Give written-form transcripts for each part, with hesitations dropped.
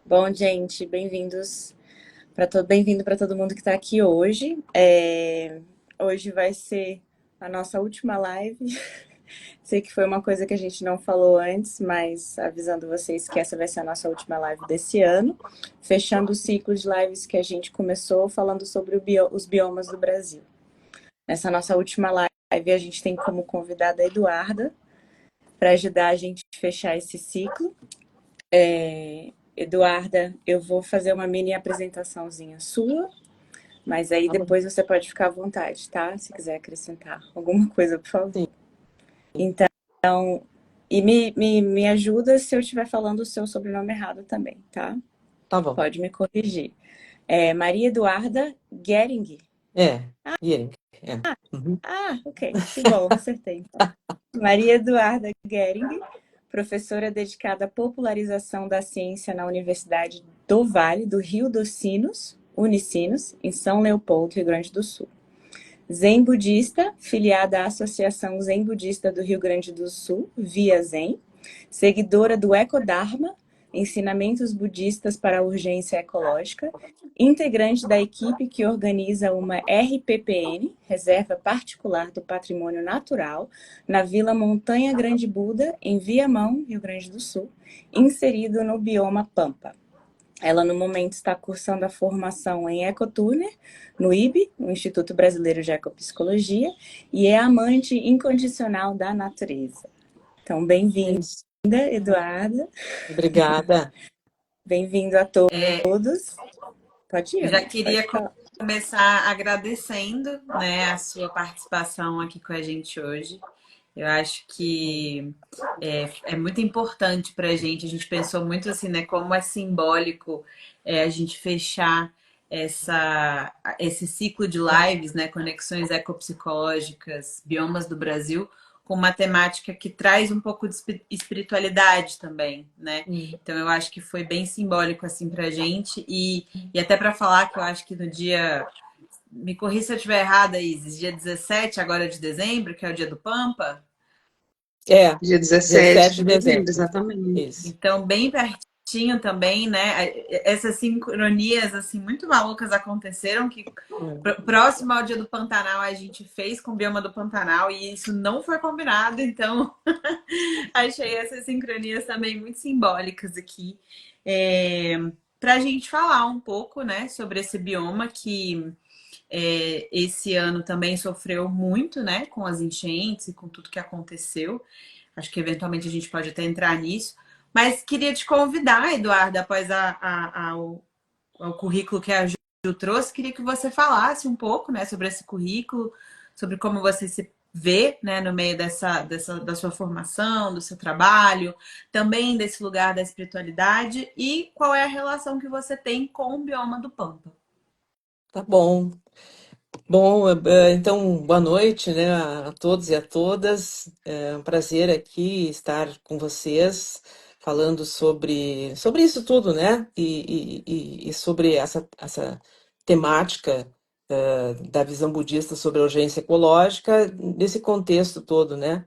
Bom, gente, bem-vindos bem-vindo para todo mundo que está aqui hoje. Hoje vai ser a nossa última live. Sei que foi uma coisa que a gente não falou antes, mas avisando vocês que essa vai ser a nossa última live desse ano, fechando o ciclo de lives que a gente começou falando sobre os biomas do Brasil. Nessa nossa última live, a gente tem como convidada a Eduarda para ajudar a gente a fechar esse ciclo. Eduarda, eu vou fazer uma mini apresentaçãozinha sua, mas aí Tá bom. depois você pode ficar à vontade, tá? Se quiser acrescentar alguma coisa, por favor. Sim, Então, e me ajuda se eu estiver falando o seu sobrenome errado também, tá? tá bom. Pode me corrigir. Maria Eduarda Gering. É, Iering, é. Uhum. Ah, ok, que bom, acertei então. Maria Eduarda Gering, professora dedicada à popularização da ciência na Universidade do Vale do Rio dos Sinos, Unicinos, em São Leopoldo, Rio Grande do Sul. Zen budista, filiada à Associação Zen Budista do Rio Grande do Sul, Via Zen, seguidora do Ecodharma, ensinamentos budistas para a urgência ecológica, integrante da equipe que organiza uma RPPN, Reserva Particular do Patrimônio Natural, na Vila Montanha Grande Buda, em Viamão, Rio Grande do Sul, inserido no bioma Pampa. Ela, no momento, está cursando a formação em Ecotuner, no IB, o Instituto Brasileiro de Ecopsicologia, e é amante incondicional da natureza. Então, É bem-vinda, isso. Eduarda. Obrigada. Bem-vindo a É, todos. Pode ir, eu já amiga, queria pode falar. começar agradecendo, né, a sua participação aqui com a gente hoje. Eu acho que é muito importante para a gente. A gente pensou muito assim, né, como é simbólico a gente fechar esse ciclo de lives, né, conexões ecopsicológicas, biomas do Brasil, com uma temática que traz um pouco de espiritualidade também, né? Hum. Então eu acho que foi bem simbólico assim para a gente e até para falar que eu acho que no dia, me corri se eu estiver errada, Isis, dia 17 agora de dezembro, que é o dia do Pampa. É, Dia 17 17 de de dezembro, dezembro. exatamente. Isso. Então, bem pertinho também, né? Essas sincronias, assim, muito malucas aconteceram que próximo ao dia do Pantanal a gente fez com o bioma do Pantanal e isso não foi combinado, então achei essas sincronias também muito simbólicas aqui. Para a gente falar um pouco, né, sobre esse bioma que esse ano também sofreu muito, né, com as enchentes e com tudo que aconteceu. Acho que eventualmente a gente pode até entrar nisso. Mas queria te convidar, Eduardo, após ao currículo que a Ju trouxe, queria que você falasse um pouco, né, sobre esse currículo, sobre como você se vê, né, no meio da sua formação, do seu trabalho, também desse lugar da espiritualidade e qual é a relação que você tem com o bioma do Pampa. Tá bom. Bom, então, boa noite, né, a todos e a todas. É um prazer aqui estar com vocês, falando sobre isso tudo, né? E sobre essa temática da visão budista sobre a urgência ecológica, nesse contexto todo, né?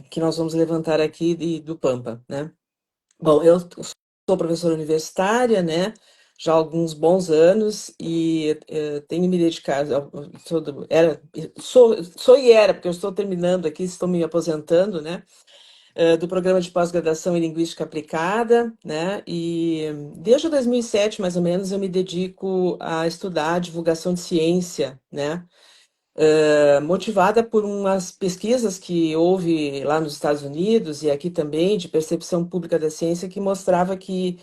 Que nós vamos levantar aqui do Pampa, né? Bom, eu sou professora universitária, né? Já há alguns bons anos e tenho me dedicado, sou e era, porque eu estou terminando aqui, estou me aposentando, né? Do programa de pós-graduação em Linguística Aplicada, né? E desde 2007, mais ou menos, eu me dedico a estudar a divulgação de ciência, né? Motivada por umas pesquisas que houve lá nos Estados Unidos e aqui também, de percepção pública da ciência, que mostrava que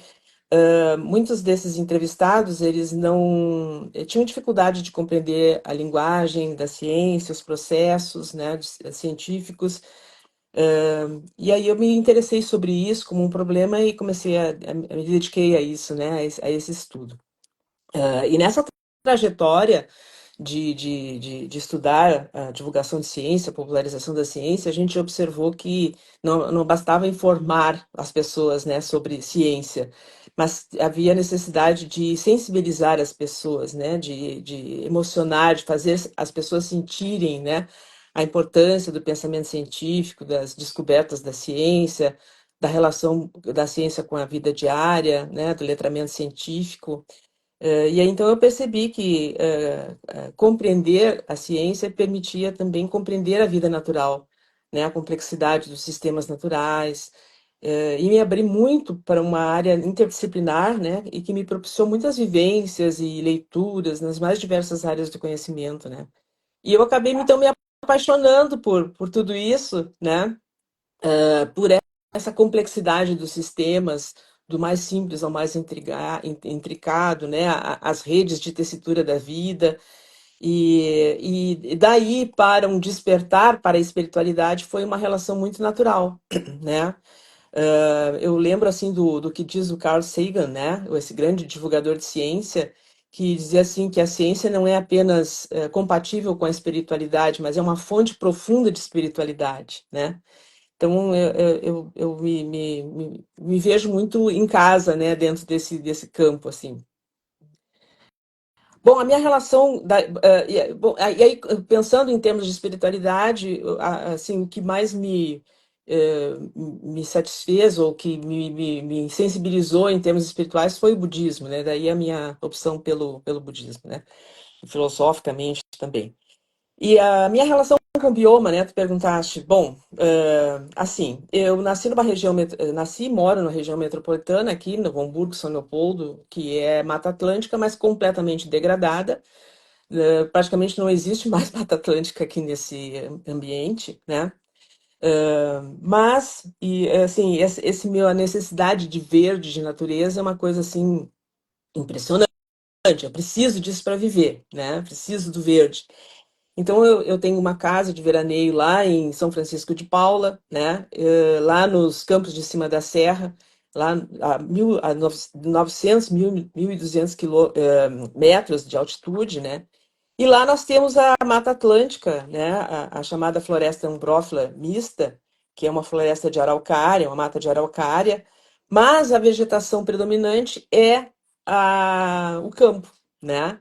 muitos desses entrevistados, eles não tinham dificuldade de compreender a linguagem da ciência, os processos, né, científicos. E aí eu me interessei sobre isso como um problema e me dediquei a isso, né, a esse estudo. E nessa trajetória de estudar a divulgação de ciência, a popularização da ciência, a gente observou que não bastava informar as pessoas, né, sobre ciência, mas havia necessidade de sensibilizar as pessoas, né, de emocionar, de fazer as pessoas sentirem, né, a importância do pensamento científico, das descobertas da ciência, da relação da ciência com a vida diária, né, do letramento científico. E aí, então, eu percebi que compreender a ciência permitia também compreender a vida natural, né, a complexidade dos sistemas naturais, e me abri muito para uma área interdisciplinar, né, e que me propiciou muitas vivências e leituras nas mais diversas áreas do conhecimento, né. E eu acabei, então, me apaixonando por tudo isso, né, por essa complexidade dos sistemas, do mais simples ao mais intricado, né? As redes de tessitura da vida. E daí para um despertar para a espiritualidade foi uma relação muito natural, né? Eu lembro assim do que diz o Carl Sagan, né? Esse grande divulgador de ciência, que dizia assim que a ciência não é apenas compatível com a espiritualidade, mas é uma fonte profunda de espiritualidade, né? Então, eu me vejo muito em casa, né, dentro desse campo, assim. Bom, a minha relação, e aí, pensando em termos de espiritualidade, assim, o que mais me satisfez ou que me sensibilizou em termos espirituais foi o budismo, né? Daí a minha opção pelo budismo, né? Filosoficamente também. E a minha relação com o bioma, né? Tu perguntaste. Bom, assim, eu nasci numa região, nasci e moro na região metropolitana aqui, no Hamburgo, São Leopoldo, que é Mata Atlântica, mas completamente degradada. Praticamente não existe mais Mata Atlântica aqui nesse ambiente, né? Mas, e assim, a necessidade de verde, de natureza, é uma coisa assim impressionante. Eu preciso disso para viver, né? Preciso do verde. Então, eu tenho uma casa de veraneio lá em São Francisco de Paula, né? Lá nos Campos de Cima da Serra, lá a 900, 1.200 metros de altitude, né? E lá nós temos a Mata Atlântica, né? A chamada Floresta Ambrófila Mista, que é uma floresta de araucária, uma mata de araucária, mas a vegetação predominante é o campo, né?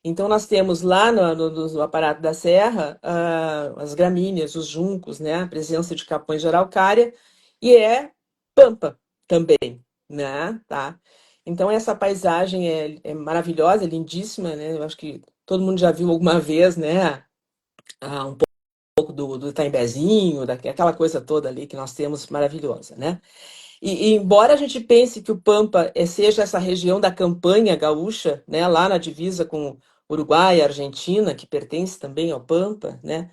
Então, nós temos lá no aparato da serra as gramíneas, os juncos, né? A presença de capões de araucária e é pampa também, né? Tá? Então, essa paisagem é maravilhosa, é lindíssima, né? Eu acho que todo mundo já viu alguma vez, né? Um pouco do Itambezinho, daquela coisa toda ali que nós temos maravilhosa, né? E embora a gente pense que o Pampa seja essa região da campanha gaúcha, né, lá na divisa com Uruguai e Argentina, que pertence também ao Pampa, né,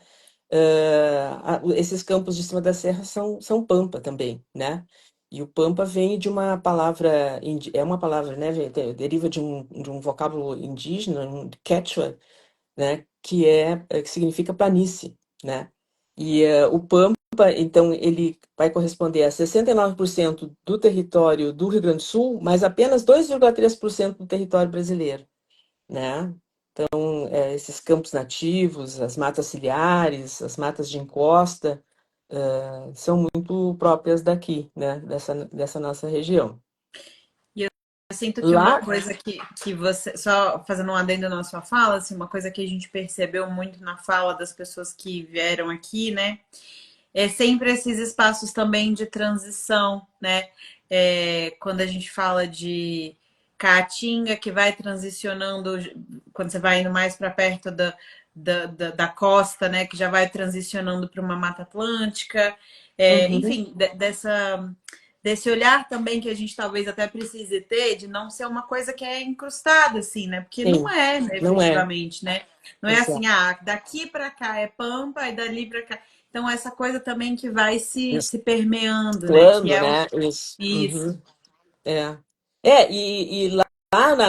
esses campos de cima da serra são Pampa também, né? E o Pampa vem de uma palavra, é uma palavra, né, deriva de um vocábulo indígena, um Quechua, né, que significa planície, né? E o Pampa, então, ele vai corresponder a 69% do território do Rio Grande do Sul, mas apenas 2,3% do território brasileiro, né? Então, esses campos nativos, as matas ciliares, as matas de encosta, são muito próprias daqui, né? Dessa nossa região. Eu sinto que uma Lá, coisa que você, só fazendo um adendo na sua fala, assim, uma coisa que a gente percebeu muito na fala das pessoas que vieram aqui, né? É sempre esses espaços também de transição, né? Quando a gente fala de Caatinga, que vai transicionando, quando você vai indo mais para perto da costa, né? Que já vai transicionando para uma Mata Atlântica, uhum, enfim, desse olhar também que a gente talvez até precise ter, de não ser uma coisa que é incrustada, assim, né? Porque não sim, é, né, não é, efetivamente, né? Não é assim, exato. daqui para cá é Pampa e dali para cá. Então, essa coisa também que vai se permeando, né? Que Mesclando, é o. né? Isso. Isso. Uhum. É. E lá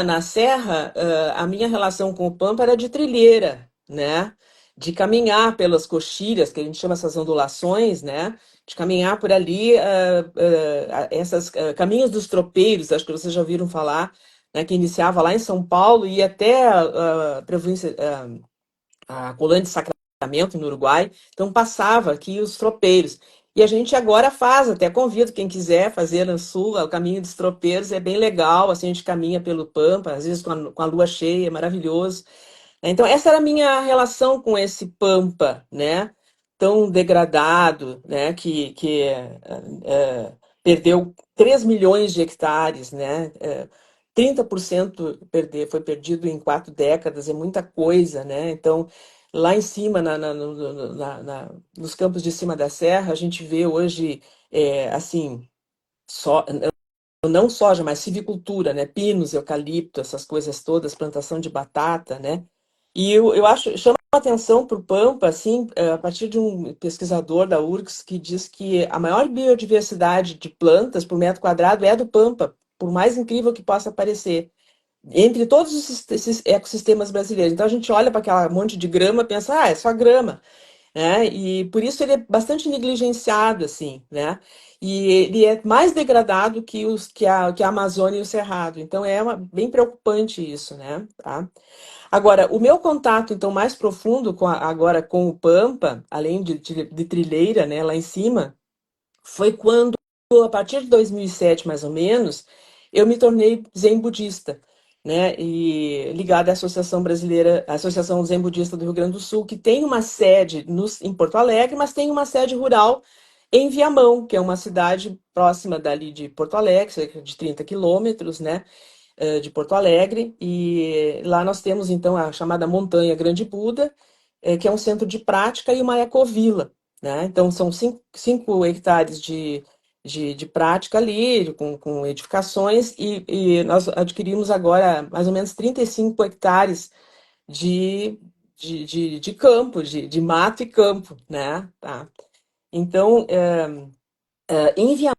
na Serra, a minha relação com o Pampa era de trilheira, né? De caminhar pelas coxilhas, que a gente chama essas ondulações, né? De caminhar por ali, essas caminhos dos tropeiros, acho que vocês já ouviram falar, né? Que iniciava lá em São Paulo e ia até a província, a colônia de Sacramento, no Uruguai. Então, passava aqui os tropeiros. E a gente agora faz, até convido quem quiser fazer no sul, o caminho dos tropeiros, é bem legal, assim, a gente caminha pelo Pampa, às vezes com a lua cheia, é maravilhoso. Então, essa era a minha relação com esse Pampa, né? Tão degradado, né? Que perdeu 3 milhões de hectares, né? 30% foi perdido em 4 décadas, é muita coisa, né? Então, lá em cima, nos campos de cima da serra, a gente vê hoje, assim, só, não soja, mas silvicultura, né? Pinos, eucalipto, essas coisas todas, plantação de batata, né? E eu acho, chama a atenção para o Pampa, assim, a partir de um pesquisador da URGS que diz que a maior biodiversidade de plantas por metro quadrado é a do Pampa, por mais incrível que possa parecer, entre todos esses ecossistemas brasileiros. Então a gente olha para aquela monte de grama e pensa, ah, é só grama, né? E por isso ele é bastante negligenciado, assim, né? E ele é mais degradado que a Amazônia e o Cerrado. Então bem preocupante isso, né? Tá? Agora, o meu contato, então, mais profundo agora com o Pampa, além de trilheira, né, lá em cima, foi quando, a partir de 2007, mais ou menos, eu me tornei zen budista, né, e ligada à Associação Brasileira, à Associação Zen Budista do Rio Grande do Sul, que tem uma sede em Porto Alegre, mas tem uma sede rural em Viamão, que é uma cidade próxima dali de Porto Alegre, cerca de 30 quilômetros, né, de Porto Alegre, e lá nós temos então a chamada Montanha Grande Buda, que é um centro de prática, e uma ecovila, né? Então são 5 hectares de prática ali, com edificações, e nós adquirimos agora mais ou menos 35 hectares de campo, de mato e campo, né? Tá. Então, em Viamão,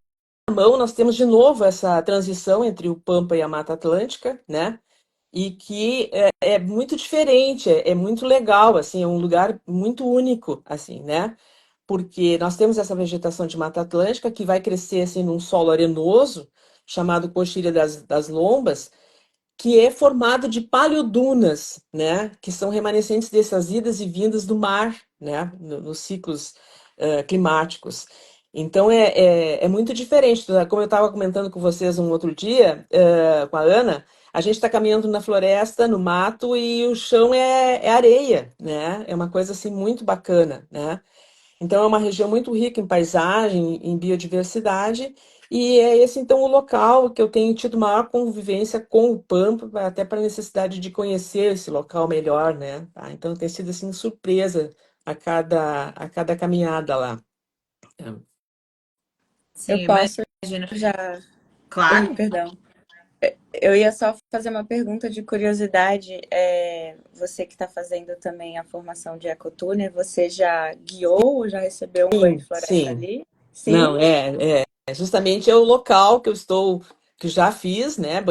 nós temos de novo essa transição entre o Pampa e a Mata Atlântica, né? E que é muito diferente, é muito legal, assim, é um lugar muito único, assim, né? Porque nós temos essa vegetação de Mata Atlântica que vai crescer assim num solo arenoso, chamado Coxilha das Lombas, que é formado de paleodunas, né, que são remanescentes dessas idas e vindas do mar, né, nos ciclos climáticos. Então é muito diferente, né? Como eu estava comentando com vocês um outro dia, com a Ana, a gente está caminhando na floresta, no mato, e o chão é areia, né? É uma coisa assim muito bacana, né? Então, é uma região muito rica em paisagem, em biodiversidade, e é esse, então, o local que eu tenho tido maior convivência com o Pampa, até para a necessidade de conhecer esse local melhor, né? Tá? Então, tem sido, assim, surpresa a cada caminhada lá. Eu Sim, posso imagino. já. Oi, Claro. perdão. Eu ia só fazer uma pergunta de curiosidade. Você que está fazendo também a formação de ecotuner, você já guiou ou já recebeu um banho de Sim, floresta sim. ali? Não, Sim? justamente é o local que já fiz, né,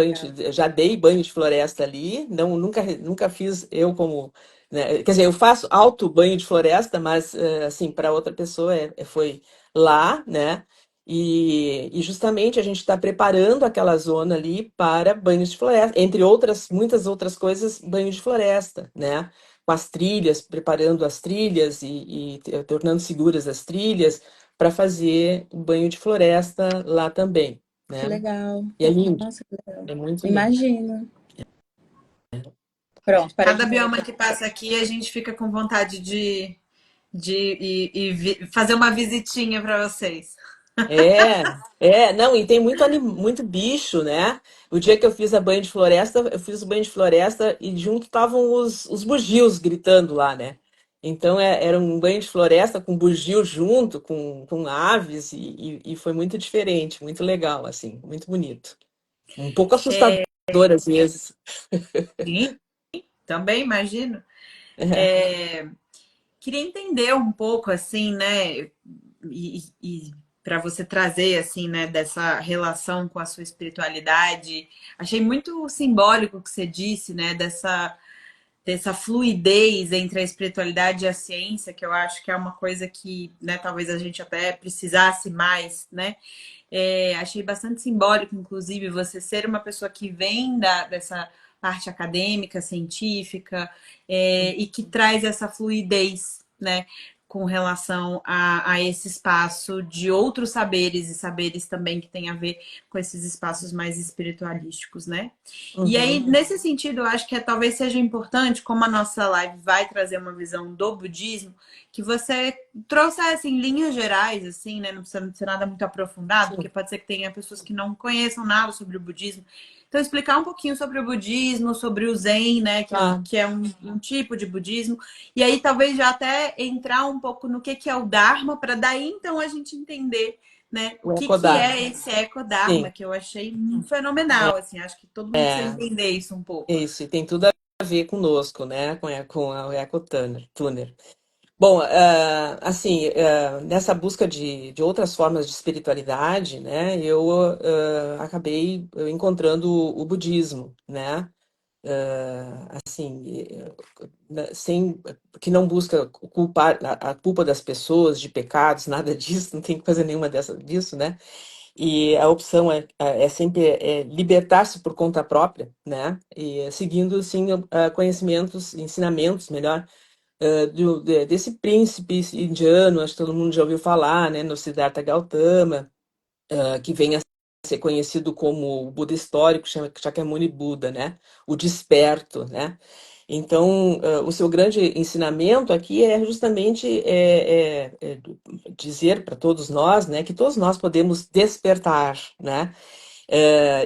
já dei banho de floresta ali, não, nunca fiz eu como, né, quer dizer, eu faço alto banho de floresta, mas, assim, para outra pessoa foi lá, né, e justamente a gente está preparando aquela zona ali para banhos de floresta, entre outras, muitas outras coisas, banho de floresta, né, com as trilhas, preparando as trilhas e tornando seguras as trilhas, para fazer o banho de floresta lá também, Que né? legal. E é lindo, Nossa, que legal. é muito lindo. Imagino. Pronto, parei de Cada bioma interromper. que passa aqui, a gente fica com vontade de fazer uma visitinha para vocês. Não, e tem muito bicho, né? O dia que eu fiz a banho de floresta, eu fiz o banho de floresta e junto estavam os bugios gritando lá, né? Então era um banho de floresta com bugio junto, com aves, e foi muito diferente, muito legal, assim, muito bonito. Um pouco assustador às vezes. Sim, também imagino. Queria entender um pouco assim, né? E para você trazer assim, né, dessa relação com a sua espiritualidade, achei muito simbólico o que você disse, né? Dessa fluidez entre a espiritualidade e a ciência, que eu acho que é uma coisa que, né, talvez a gente até precisasse mais, né? Achei bastante simbólico, inclusive, você ser uma pessoa que vem dessa parte acadêmica, científica, e que traz essa fluidez, né? com relação a esse espaço de outros saberes e saberes também que tem a ver com esses espaços mais espiritualísticos, né? E aí, Uhum. nesse sentido, eu acho que talvez seja importante, como a nossa live vai trazer uma visão do budismo, que você trouxesse em linhas gerais, assim, né? Não precisa ser nada muito aprofundado, Sim. porque pode ser que tenha pessoas que não conheçam nada sobre o budismo. Então, explicar um pouquinho sobre o budismo, sobre o Zen, né? Tá. Que é um tipo de budismo. E aí, talvez já até entrar um pouco no que é o Dharma, para daí, então, a gente entender, né, o O que Ekodama. é esse Eco-Dharma, Sim. que eu achei fenomenal, assim. Acho que todo mundo precisa É, entender isso um pouco. isso, e tem tudo a ver conosco, né? Com a Eco-Tuner. Bom, assim, nessa busca de outras formas de espiritualidade, né, eu acabei encontrando o budismo, né? Assim, sem que não busca culpar a culpa das pessoas de pecados, nada disso, não tem coisa nenhuma disso, né? E a opção é sempre libertar-se por conta própria, né? E seguindo, sim, conhecimentos, ensinamentos, melhor, desse príncipe indiano, acho que todo mundo já ouviu falar, né? No Siddhartha Gautama, que vem a ser conhecido como o Buda histórico, chama Shakyamuni Buda, né? O desperto, né? Então, o seu grande ensinamento aqui é justamente dizer para todos nós, né, que todos nós podemos despertar, né?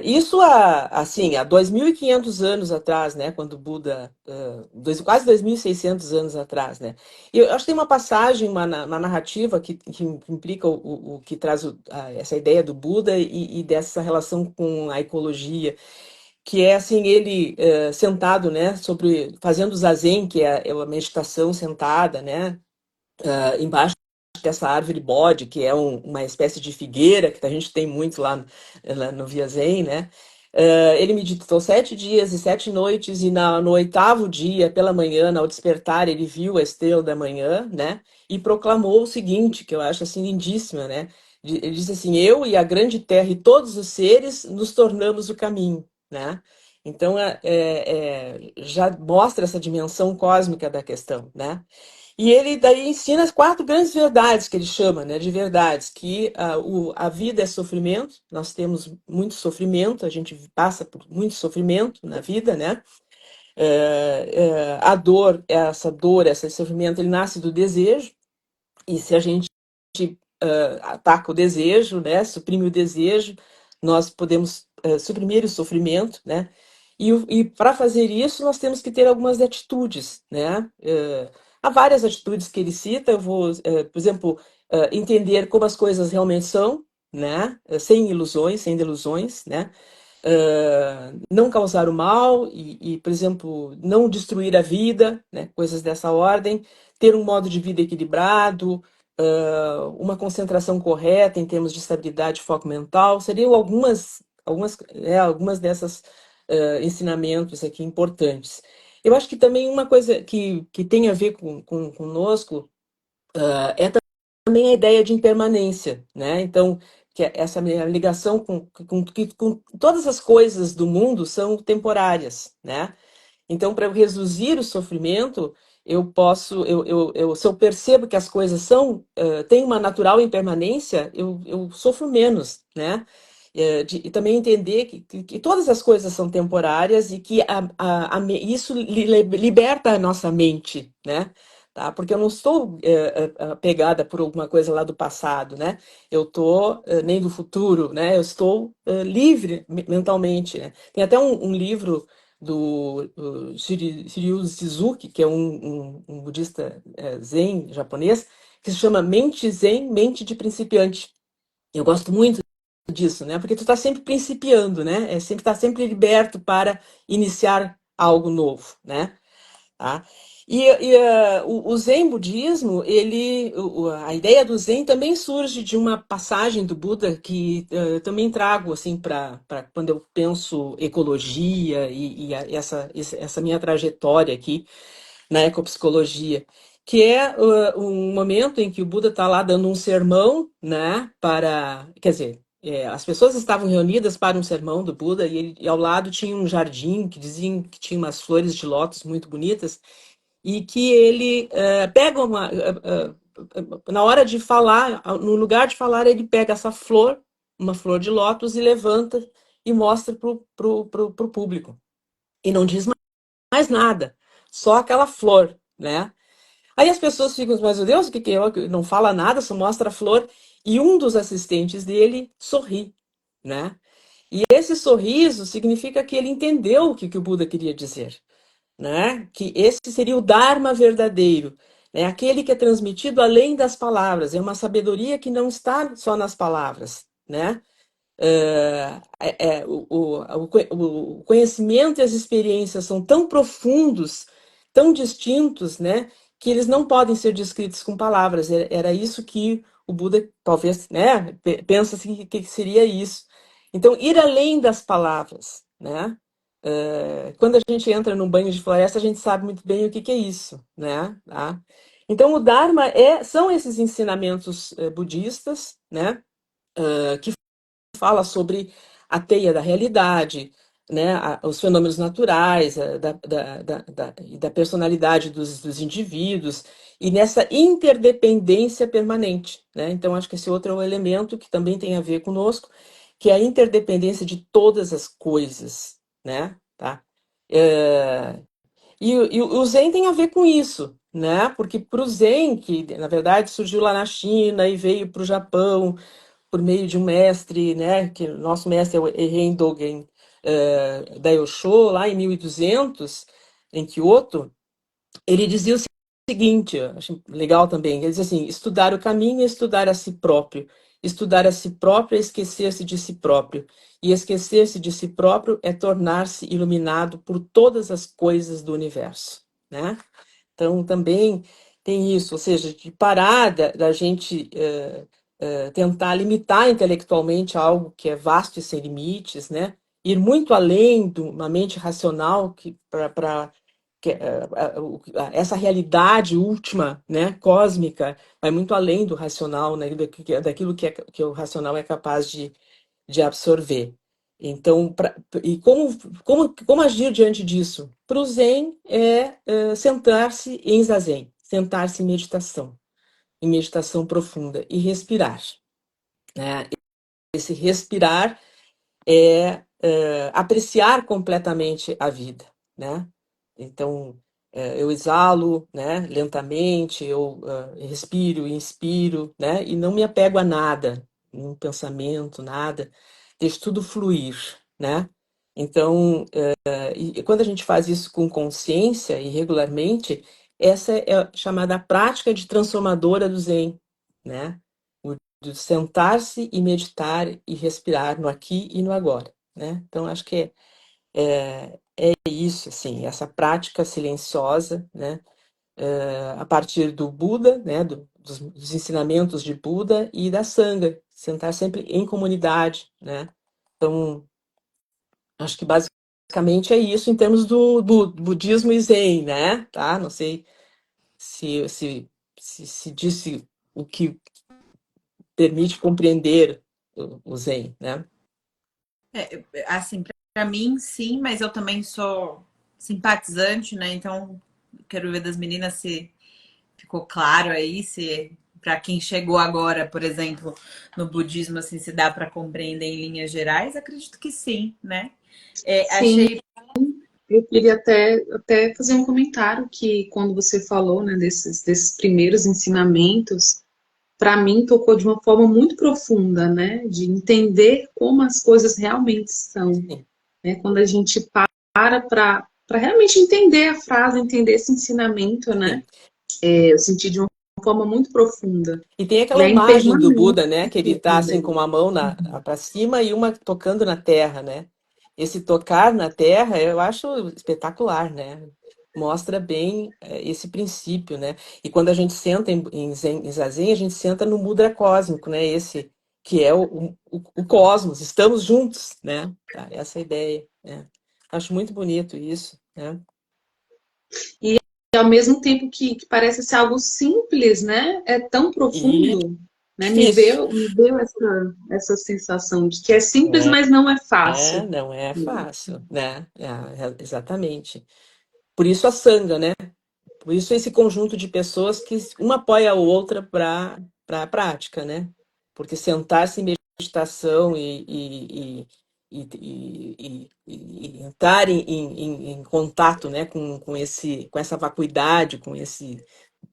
Isso assim, há 2.500 anos atrás, né, quando o Buda, quase 2.600 anos atrás, né? E eu acho que tem uma passagem, uma narrativa que implica o que traz essa ideia do Buda e dessa relação com a ecologia, que é assim, ele sentado, né, fazendo zazen, que é a meditação sentada, né, embaixo dessa árvore bode, que é uma espécie de figueira, que a gente tem muito lá no Via Zen, né? Ele meditou 7 dias e 7 noites, e no oitavo dia, pela manhã, ao despertar, ele viu a estrela da manhã, né? E proclamou o seguinte, que eu acho assim lindíssima, né? Ele disse assim: eu e a grande terra e todos os seres nos tornamos o caminho, né? Então, já mostra essa dimensão cósmica da questão, né? E ele daí ensina as 4 grandes verdades que ele chama, né, de verdades, que a vida é sofrimento, nós temos muito sofrimento, a gente passa por muito sofrimento na vida, né? A dor, esse sofrimento, ele nasce do desejo, e se a gente ataca o desejo, né, suprime o desejo, nós podemos suprimir o sofrimento, né? E para fazer isso, nós temos que ter algumas atitudes, né? Há várias atitudes que ele cita. Eu vou, por exemplo, entender como as coisas realmente são, né? Sem ilusões, sem delusões, né? Não causar o mal por exemplo, não destruir a vida, né? Coisas dessa ordem, ter um modo de vida equilibrado, uma concentração correta em termos de estabilidade e foco mental, seriam algumas dessas ensinamentos aqui importantes. Eu acho que também uma coisa que tem a ver conosco é também a ideia de impermanência, né? Então, que essa minha ligação com todas as coisas do mundo são temporárias, né? Então, para eu reduzir o sofrimento, eu posso, se eu percebo que as coisas têm uma natural impermanência, eu sofro menos, né? E também entender que todas as coisas são temporárias e que isso liberta a nossa mente, né? Tá? Porque eu não estou pegada por alguma coisa lá do passado, né? Eu estou nem do futuro, né? Eu estou livre mentalmente, né? Tem até um livro do Shiryu Suzuki, que é um budista zen japonês, que se chama Mente Zen, Mente de Principiante. Eu gosto muito disso, né? Porque tu está sempre principiando, né? Sempre tá sempre liberto para iniciar algo novo, né? Tá? O Zen budismo, a ideia do Zen também surge de uma passagem do Buda que também trago assim para quando eu penso ecologia essa minha trajetória aqui na ecopsicologia, que é um momento em que o Buda está lá dando um sermão, né, quer dizer, as pessoas estavam reunidas para um sermão do Buda e ao lado tinha um jardim que diziam que tinha umas flores de lótus muito bonitas e que ele na hora de falar, no lugar de falar, ele pega essa flor, uma flor de lótus, e levanta e mostra pro público. E não diz mais nada, só aquela flor, né? Aí as pessoas ficam, mas meu Deus, o que que é? Não fala nada, só mostra a flor. E um dos assistentes dele sorri, né? E esse sorriso significa que ele entendeu o que que o Buda queria dizer, né? Que esse seria o Dharma verdadeiro, né? Aquele que é transmitido além das palavras. É uma sabedoria que não está só nas palavras, né? O conhecimento e as experiências são tão profundos, tão distintos, né, que eles não podem ser descritos com palavras. Era isso que o Buda, talvez, né, pensa assim, que seria isso. Então, ir além das palavras, né? Quando a gente entra num banho de floresta, a gente sabe muito bem o que que é isso, né? Tá? Então, o Dharma são esses ensinamentos budistas, né? Que fala sobre a teia da realidade, né, os fenômenos naturais, da personalidade dos indivíduos, e nessa interdependência permanente, né? Então, acho que esse outro é um elemento que também tem a ver conosco, que é a interdependência de todas as coisas, né? Tá? É, e o Zen tem a ver com isso, né? Porque para o Zen, que na verdade surgiu lá na China e veio para o Japão, por meio de um mestre, né, que o nosso mestre é o Eihen Dogen Daishonin, lá em 1200, em Kyoto, ele dizia o seguinte, eu acho legal também, ele diz assim, estudar o caminho é estudar a si próprio, estudar a si próprio é esquecer-se de si próprio, e esquecer-se de si próprio é tornar-se iluminado por todas as coisas do universo, né? Então, também tem isso, ou seja, de parar da gente tentar limitar intelectualmente algo que é vasto e sem limites, né? Ir muito além de uma mente racional que para essa realidade última, né, cósmica, vai muito além do racional, né, daquilo que o racional é capaz de absorver. Então, e como agir diante disso? Para o Zen sentar-se em zazen, sentar-se em meditação profunda e respirar, né? Esse respirar apreciar completamente a vida, né? Então, eu exalo, né, lentamente, eu respiro, inspiro, né, e não me apego a nada, nenhum pensamento, nada, deixo tudo fluir, né? Então, e quando a gente faz isso com consciência e regularmente, essa é a chamada prática de transformadora do Zen, né? De sentar-se e meditar e respirar no aqui e no agora, né? Então, acho que é isso, assim, essa prática silenciosa, né? A partir do Buda, né? Dos ensinamentos de Buda e da Sangha, sentar sempre em comunidade, né? Então, acho que basicamente é isso em termos do budismo e Zen, né? Tá? Não sei se disse o que permite compreender o Zen, né? Assim, para mim, sim, mas eu também sou simpatizante, né? Então, quero ver das meninas se ficou claro aí, se para quem chegou agora, por exemplo, no budismo, assim, se dá para compreender em linhas gerais, acredito que sim, né? Sim, eu queria até fazer um comentário que quando você falou, né, desses primeiros ensinamentos, para mim tocou de uma forma muito profunda, né, de entender como as coisas realmente são, Sim. né, quando a gente para realmente entender a frase, entender esse ensinamento, né, eu senti de uma forma muito profunda. E tem E aquela a imagem do impermanência Buda, né, que ele está assim com também. uma mão para cima e uma tocando na terra, né? Esse tocar na terra eu acho espetacular, né? Mostra bem esse princípio, né? E quando a gente senta em Zazen, a gente senta no mudra cósmico, né? Esse que é o cosmos, estamos juntos, né? Tá, essa é a ideia, né? Acho muito bonito isso, né? E ao mesmo tempo que parece ser algo simples, né? É tão E profundo, né? difícil. Me deu essa sensação de que é simples, mas não é fácil. Não é fácil, né? Exatamente. Por isso a sanga, né? Por isso esse conjunto de pessoas que uma apoia a outra para a prática, né? Porque sentar-se em meditação e entrar em contato, né, com essa vacuidade, com esse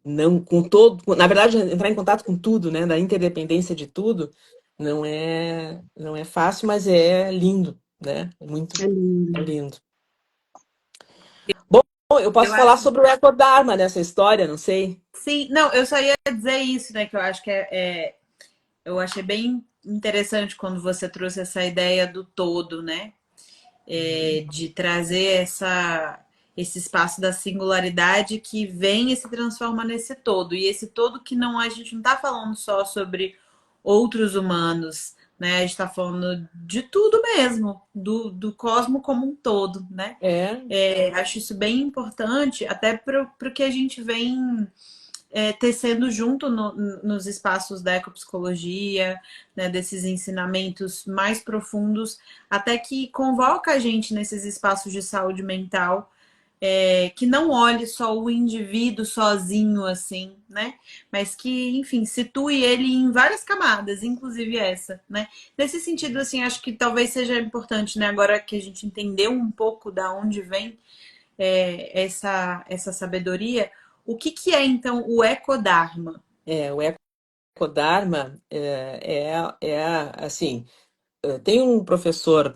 não com todo, na verdade entrar em contato com tudo, né, da interdependência de tudo, não é fácil, mas é lindo, né? É muito É lindo. lindo. Bom, eu Eu posso falar acho, sobre o Ecodharma nessa história, não sei. sim, não, eu só ia dizer isso, né? Que eu acho que eu achei bem interessante quando você trouxe essa ideia do todo, né? De trazer esse espaço da singularidade que vem e se transforma nesse todo. E esse todo que não a gente não está falando só sobre outros humanos, né? A gente está falando de tudo mesmo, do cosmo como um todo, né? Acho isso bem importante, até para o que a gente vem tecendo junto nos espaços da ecopsicologia, né, desses ensinamentos mais profundos, até que convoca a gente nesses espaços de saúde mental, que não olhe só o indivíduo sozinho, assim, né? Mas que, enfim, situe ele em várias camadas, inclusive essa, né? Nesse sentido, assim, acho que talvez seja importante, né? Agora que a gente entendeu um pouco da onde vem essa sabedoria, o que é, então, o Ecodharma? O Ecodharma assim, tem um professor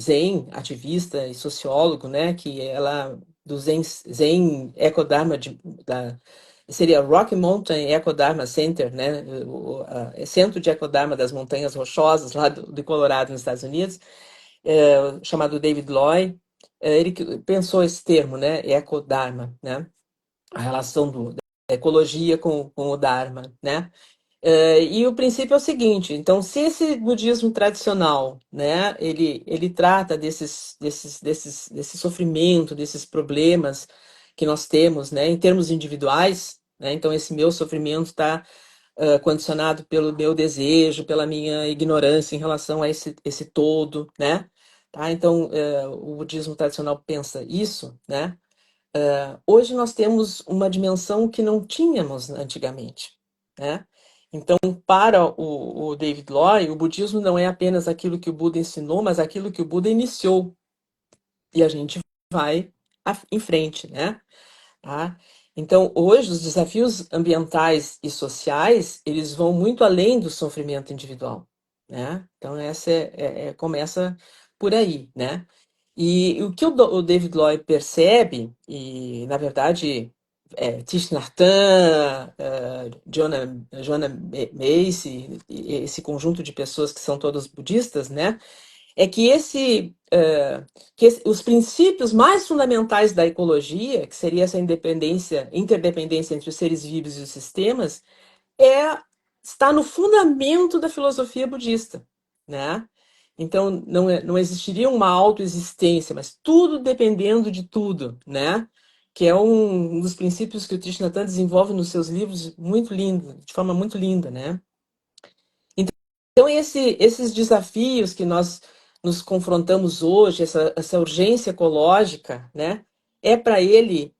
Zen, ativista e sociólogo, né, que ela do Zen Ecodharma seria Rocky Mountain Ecodharma Center, né, Centro de Ecodharma das Montanhas Rochosas lá do Colorado, nos Estados Unidos, chamado David Loy. Ele que pensou esse termo, né, Ecodharma, né, a relação da ecologia com o Dharma, né? E o princípio é o seguinte: então, se esse budismo tradicional, né, ele trata desse sofrimento, desses problemas que nós temos, né, em termos individuais, né, então esse meu sofrimento está condicionado pelo meu desejo, pela minha ignorância em relação a esse todo, né? Tá? Então, o budismo tradicional pensa isso, né? Hoje nós temos uma dimensão que não tínhamos antigamente, né? Então, para o David Loy, o budismo não é apenas aquilo que o Buda ensinou, mas aquilo que o Buda iniciou. E a gente vai em frente, né? Tá? Então, hoje, os desafios ambientais e sociais, eles vão muito além do sofrimento individual, né? Então, essa começa por aí, né? E o que o David Lloyd percebe, e na verdade Thich Nhat Hanh, Joanna Macy, esse conjunto de pessoas que são todos budistas, né, é que os princípios mais fundamentais da ecologia, que seria essa interdependência entre os seres vivos e os sistemas, está no fundamento da filosofia budista, né? Então, não existiria uma autoexistência, mas tudo dependendo de tudo, né? Que é um dos princípios que o Thich Nhat Hanh desenvolve nos seus livros muito lindo, de forma muito linda, né? Então, esses desafios que nós nos confrontamos hoje, essa urgência ecológica, né? É para ele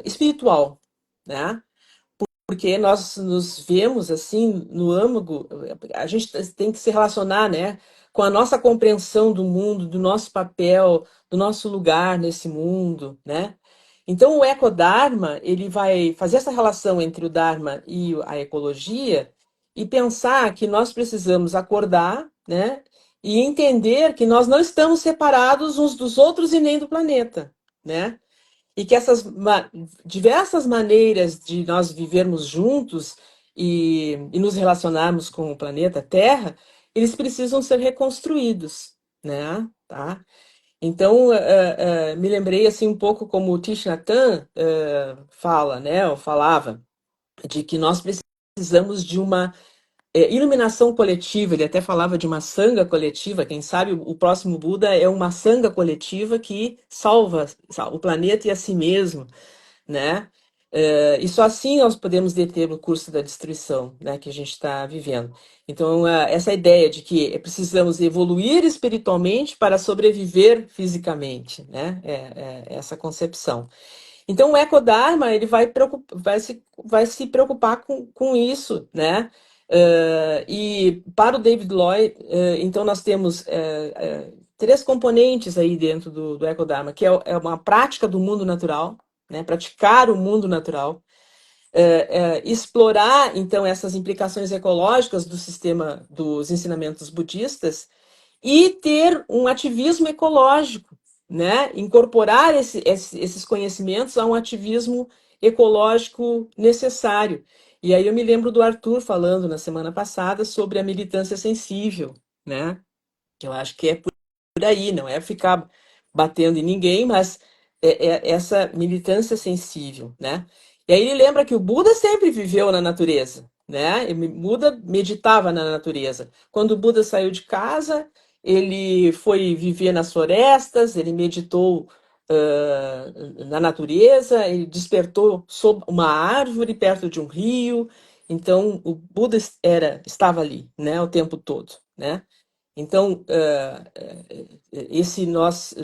espiritual, né? Porque nós nos vemos assim no âmago, a gente tem que se relacionar, né, com a nossa compreensão do mundo, do nosso papel, do nosso lugar nesse mundo, né? Então o Ecodharma, ele vai fazer essa relação entre o Dharma e a ecologia e pensar que nós precisamos acordar, né, e entender que nós não estamos separados uns dos outros e nem do planeta, né? E que essas diversas maneiras de nós vivermos juntos e nos relacionarmos com o planeta Terra, eles precisam ser reconstruídos, né? Tá? Então, me lembrei assim um pouco como o Thich Nhat Hanh fala, né? Ou falava, de que nós precisamos de uma iluminação coletiva. Ele até falava de uma sanga coletiva. Quem sabe o próximo Buda é uma sanga coletiva que salva o planeta e a si mesmo, né? E só assim nós podemos deter o curso da destruição, né, que a gente está vivendo. Então, essa ideia de que precisamos evoluir espiritualmente para sobreviver fisicamente, né, é essa concepção. Então, o Ecodharma ele vai se preocupar com isso, né? E para o David Lloyd, então nós temos três componentes aí dentro do Ecodharma, que é uma prática do mundo natural, né? Praticar o mundo natural, explorar então essas implicações ecológicas do sistema dos ensinamentos budistas e ter um ativismo ecológico, né? Incorporar esses conhecimentos a um ativismo ecológico necessário. E aí eu me lembro do Arthur falando na semana passada sobre a militância sensível, né? Que eu acho que é por aí, não é ficar batendo em ninguém, mas é essa militância sensível, né? E aí ele lembra que o Buda sempre viveu na natureza, né? O Buda meditava na natureza. Quando o Buda saiu de casa, ele foi viver nas florestas, ele meditou na natureza, ele despertou sob uma árvore perto de um rio. Então, o Buda estava ali, né, o tempo todo, né? Então, esse nós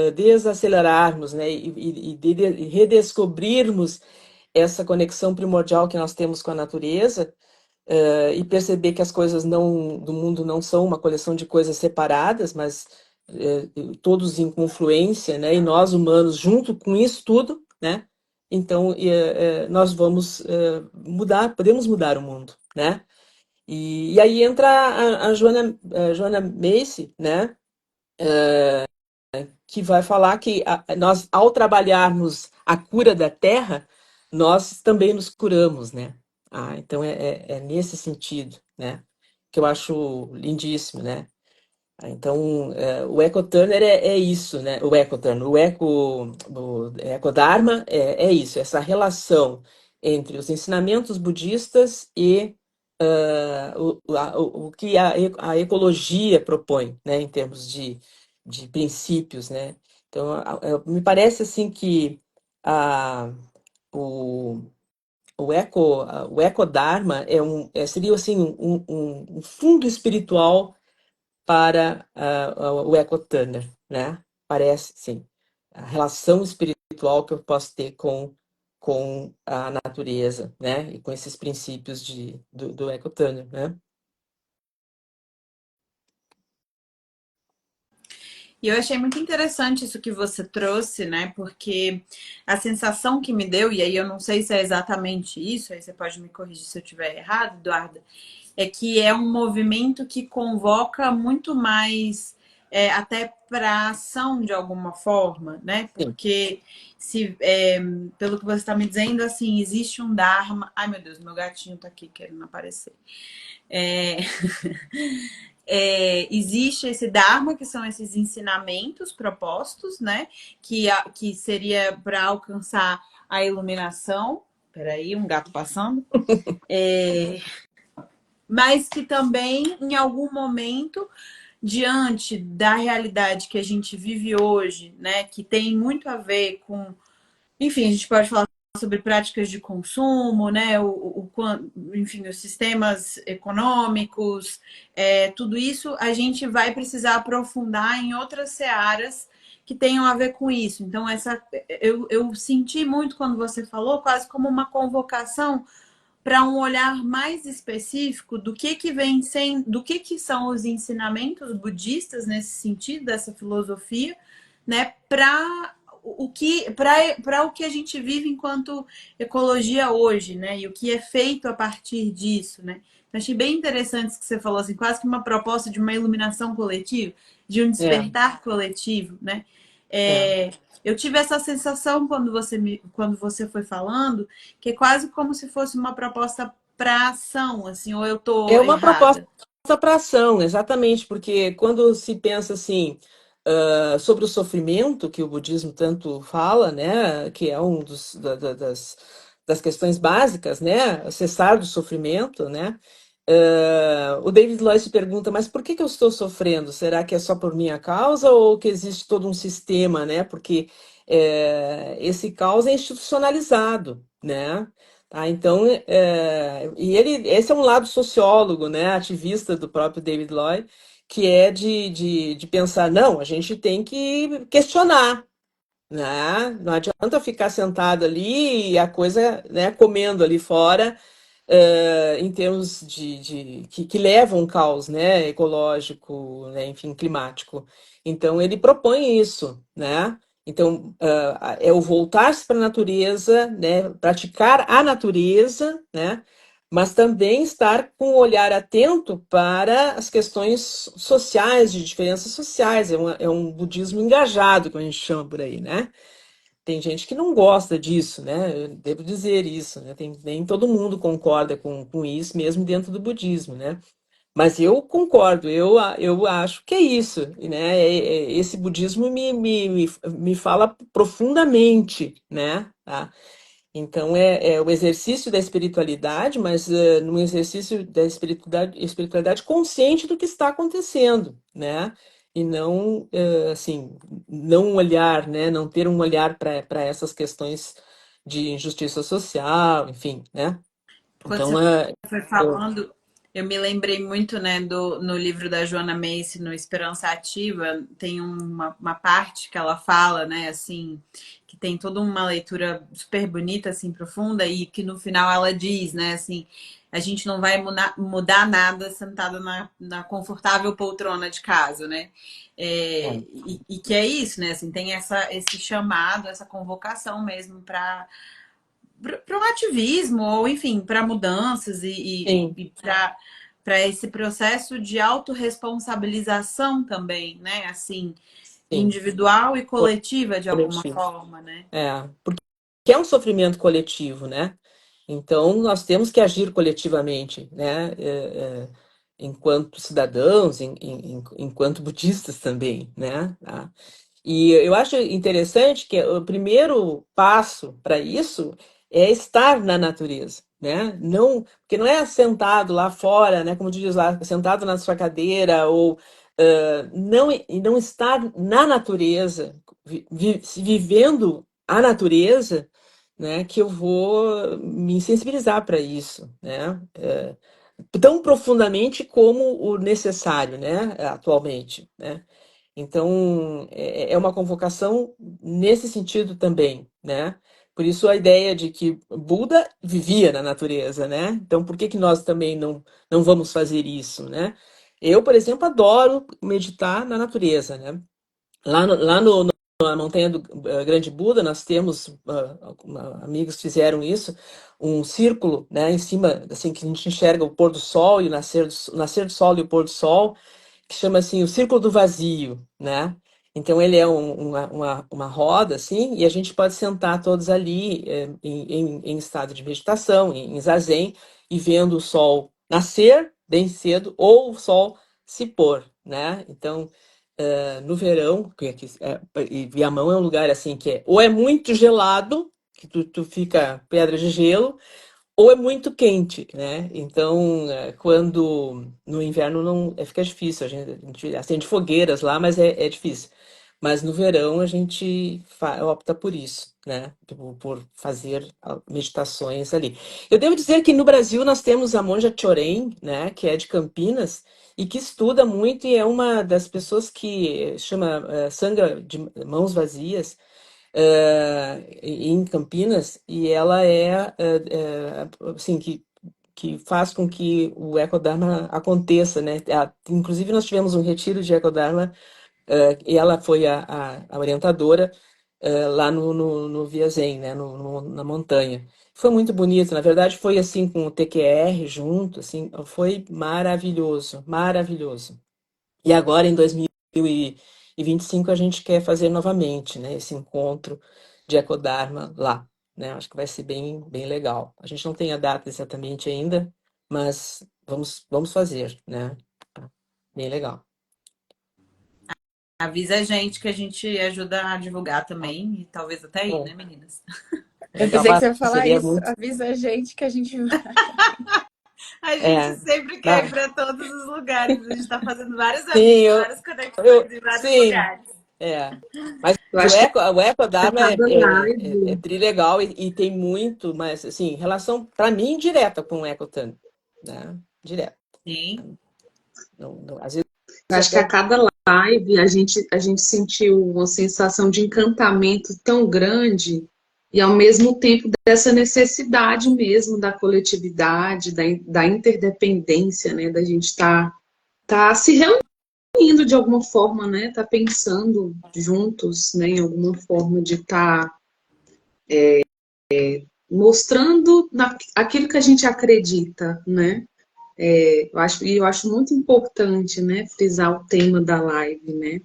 desacelerarmos, né, e redescobrirmos essa conexão primordial que nós temos com a natureza, e perceber que as coisas do mundo não são uma coleção de coisas separadas, mas todos em confluência, né, e nós humanos junto com isso tudo, né? Então, nós vamos podemos mudar o mundo, né? E aí entra a Joanna Macy, né? Que vai falar que nós, ao trabalharmos a cura da terra, nós também nos curamos, né? Então é nesse sentido, né? Que eu acho lindíssimo, né? Então, o Eco-Turner é isso, né? O Eco-Dharma é isso, essa relação entre os ensinamentos budistas e o que a ecologia propõe, né? Em termos de princípios, né? Então, me parece assim que a, o, o Eco-Dharma seria assim, um fundo espiritual para o Eco Turner, né? Parece, sim, a relação espiritual que eu posso ter com a natureza, né? E com esses princípios do Eco Turner, né? E eu achei muito interessante isso que você trouxe, né? Porque a sensação que me deu, e aí eu não sei se é exatamente isso, aí você pode me corrigir se eu estiver errado, Eduarda, é que é um movimento que convoca muito mais até para ação de alguma forma, né? Sim. Porque pelo que você está me dizendo, assim, existe um Dharma. Ai, meu Deus, meu gatinho está aqui querendo aparecer. Existe esse Dharma, que são esses ensinamentos propostos, né? Que seria para alcançar a iluminação. Peraí, um gato passando. Mas que também, em algum momento, diante da realidade que a gente vive hoje, né? Que tem muito a ver com. Enfim, a gente pode falar sobre práticas de consumo, né? Enfim, os sistemas econômicos, tudo isso a gente vai precisar aprofundar em outras searas que tenham a ver com isso. Então, eu senti muito quando você falou, quase como uma convocação para um olhar mais específico do que vem sendo, do que são os ensinamentos budistas nesse sentido, dessa filosofia, né? Para o que a gente vive enquanto ecologia hoje, né? E o que é feito a partir disso, né? Eu achei bem interessante isso que você falou, assim, quase que uma proposta de uma iluminação coletiva, de um despertar coletivo, né? Eu tive essa sensação quando você foi falando, que é quase como se fosse uma proposta para ação, assim, ou eu tô É uma errada? proposta para ação, exatamente, porque quando se pensa assim sobre o sofrimento que o budismo tanto fala, né, que é um das questões básicas, né, cessar do sofrimento, né, o David Lloyd se pergunta, mas por que eu estou sofrendo? Será que é só por minha causa ou que existe todo um sistema, né? Porque esse caos é institucionalizado, né? Tá? Então, esse é um lado sociólogo, né, ativista do próprio David Lloyd, que é de pensar, não, a gente tem que questionar, né? Não adianta ficar sentado ali e a coisa, né, comendo ali fora, em termos que levam um caos, né, ecológico, né, enfim, climático. Então, ele propõe isso, né? Então, é o voltar-se para a natureza, né, praticar a natureza, né, mas também estar com o olhar atento para as questões sociais, de diferenças sociais. É um budismo engajado, que a gente chama por aí, né? Tem gente que não gosta disso, né? Eu devo dizer isso, né? Nem todo mundo concorda com isso, mesmo dentro do budismo, né? Mas eu concordo, eu acho que é isso, né? Esse budismo me fala profundamente, né? Tá? Então, é o exercício da espiritualidade, mas num exercício da espiritualidade consciente do que está acontecendo, né? E não, assim, não olhar, né? Não ter um olhar para essas questões de injustiça social, enfim, né? Quando Então, você foi falando, eu me lembrei muito, né, no livro da Joanna Macy, no Esperança Ativa, tem uma parte que ela fala, né, assim, que tem toda uma leitura super bonita, assim, profunda, e que no final ela diz, né, assim, a gente não vai mudar nada sentada na confortável poltrona de casa, né? E que é isso, né? Assim, tem esse chamado, essa convocação mesmo para o ativismo, ou enfim, para mudanças sim, e para esse processo de autorresponsabilização também, né? Assim, sim, individual e coletiva de alguma coletivo. forma, né? Porque é um sofrimento coletivo, né? Então, nós temos que agir coletivamente, né? Enquanto cidadãos, enquanto budistas também, né? Tá? E eu acho interessante que o primeiro passo para isso é estar na natureza, né? Não, porque não é sentado lá fora, né? Como diz lá, sentado na sua cadeira ou não estar na natureza, vivendo a natureza, né? Que eu vou me sensibilizar para isso, né? Tão profundamente como o necessário, né? Atualmente, né? Então, é uma convocação nesse sentido também, né? Por isso a ideia de que Buda vivia na natureza, né? Então, por que que nós também não vamos fazer isso, né? Eu, por exemplo, adoro meditar na natureza, né? Na Montanha do Grande Buda, nós temos, amigos fizeram isso, um círculo, né, em cima, assim, que a gente enxerga o pôr do sol e o nascer do sol e o pôr do sol, que chama assim o Círculo do Vazio, né? Então ele é uma roda assim, e a gente pode sentar todos ali em estado de meditação, em zazen, e vendo o sol nascer bem cedo ou o sol se pôr, né? Então no verão, e Viamão é um lugar assim que ou é muito gelado, que tu fica pedra de gelo, ou é muito quente, né? Então, quando no inverno não fica difícil, a gente acende fogueiras lá, mas é difícil. Mas no verão a gente opta por isso, né? Por fazer meditações ali. Eu devo dizer que no Brasil nós temos a Monja Choren, né? Que é de Campinas e que estuda muito e é uma das pessoas que chama Sangra de Mãos Vazias em Campinas, e ela assim, que faz com que o Ecodharma aconteça, né? Inclusive, nós tivemos um retiro de Ecodharma, e ela foi a orientadora lá no Via Zen, né? Na montanha. Foi muito bonito, na verdade, foi assim com o TQR junto, assim, foi maravilhoso, maravilhoso. E agora, em 2025, a gente quer fazer novamente, né, esse encontro de Ecodharma lá, né? Acho que vai ser bem, bem legal. A gente não tem a data exatamente ainda, mas vamos fazer, né? Bem legal. Avisa a gente que a gente ajuda a divulgar também, e talvez até ir, Bom, né, meninas? Eu legal. pensei que você ia falar Seria isso. muito. Avisa a gente que a gente A gente É, sempre quer ir ah, para todos os lugares. A gente está fazendo vários sim, amigos, várias conexões em vários sim, lugares. É. Mas Eu acho que o EcoDarma cada é live. trilegal e tem muito, mas assim, relação, para mim, direta com o Ecotan, né? Direto. Sim. Às vezes Eu acho que a até. cada live a gente sentiu uma sensação de encantamento tão grande e ao mesmo tempo dessa necessidade mesmo da coletividade, da interdependência, né, da gente tá se reunindo de alguma forma, né, tá pensando juntos, né, em alguma forma de estar mostrando aquilo que a gente acredita, né? Eu acho muito importante, né, frisar o tema da live, né?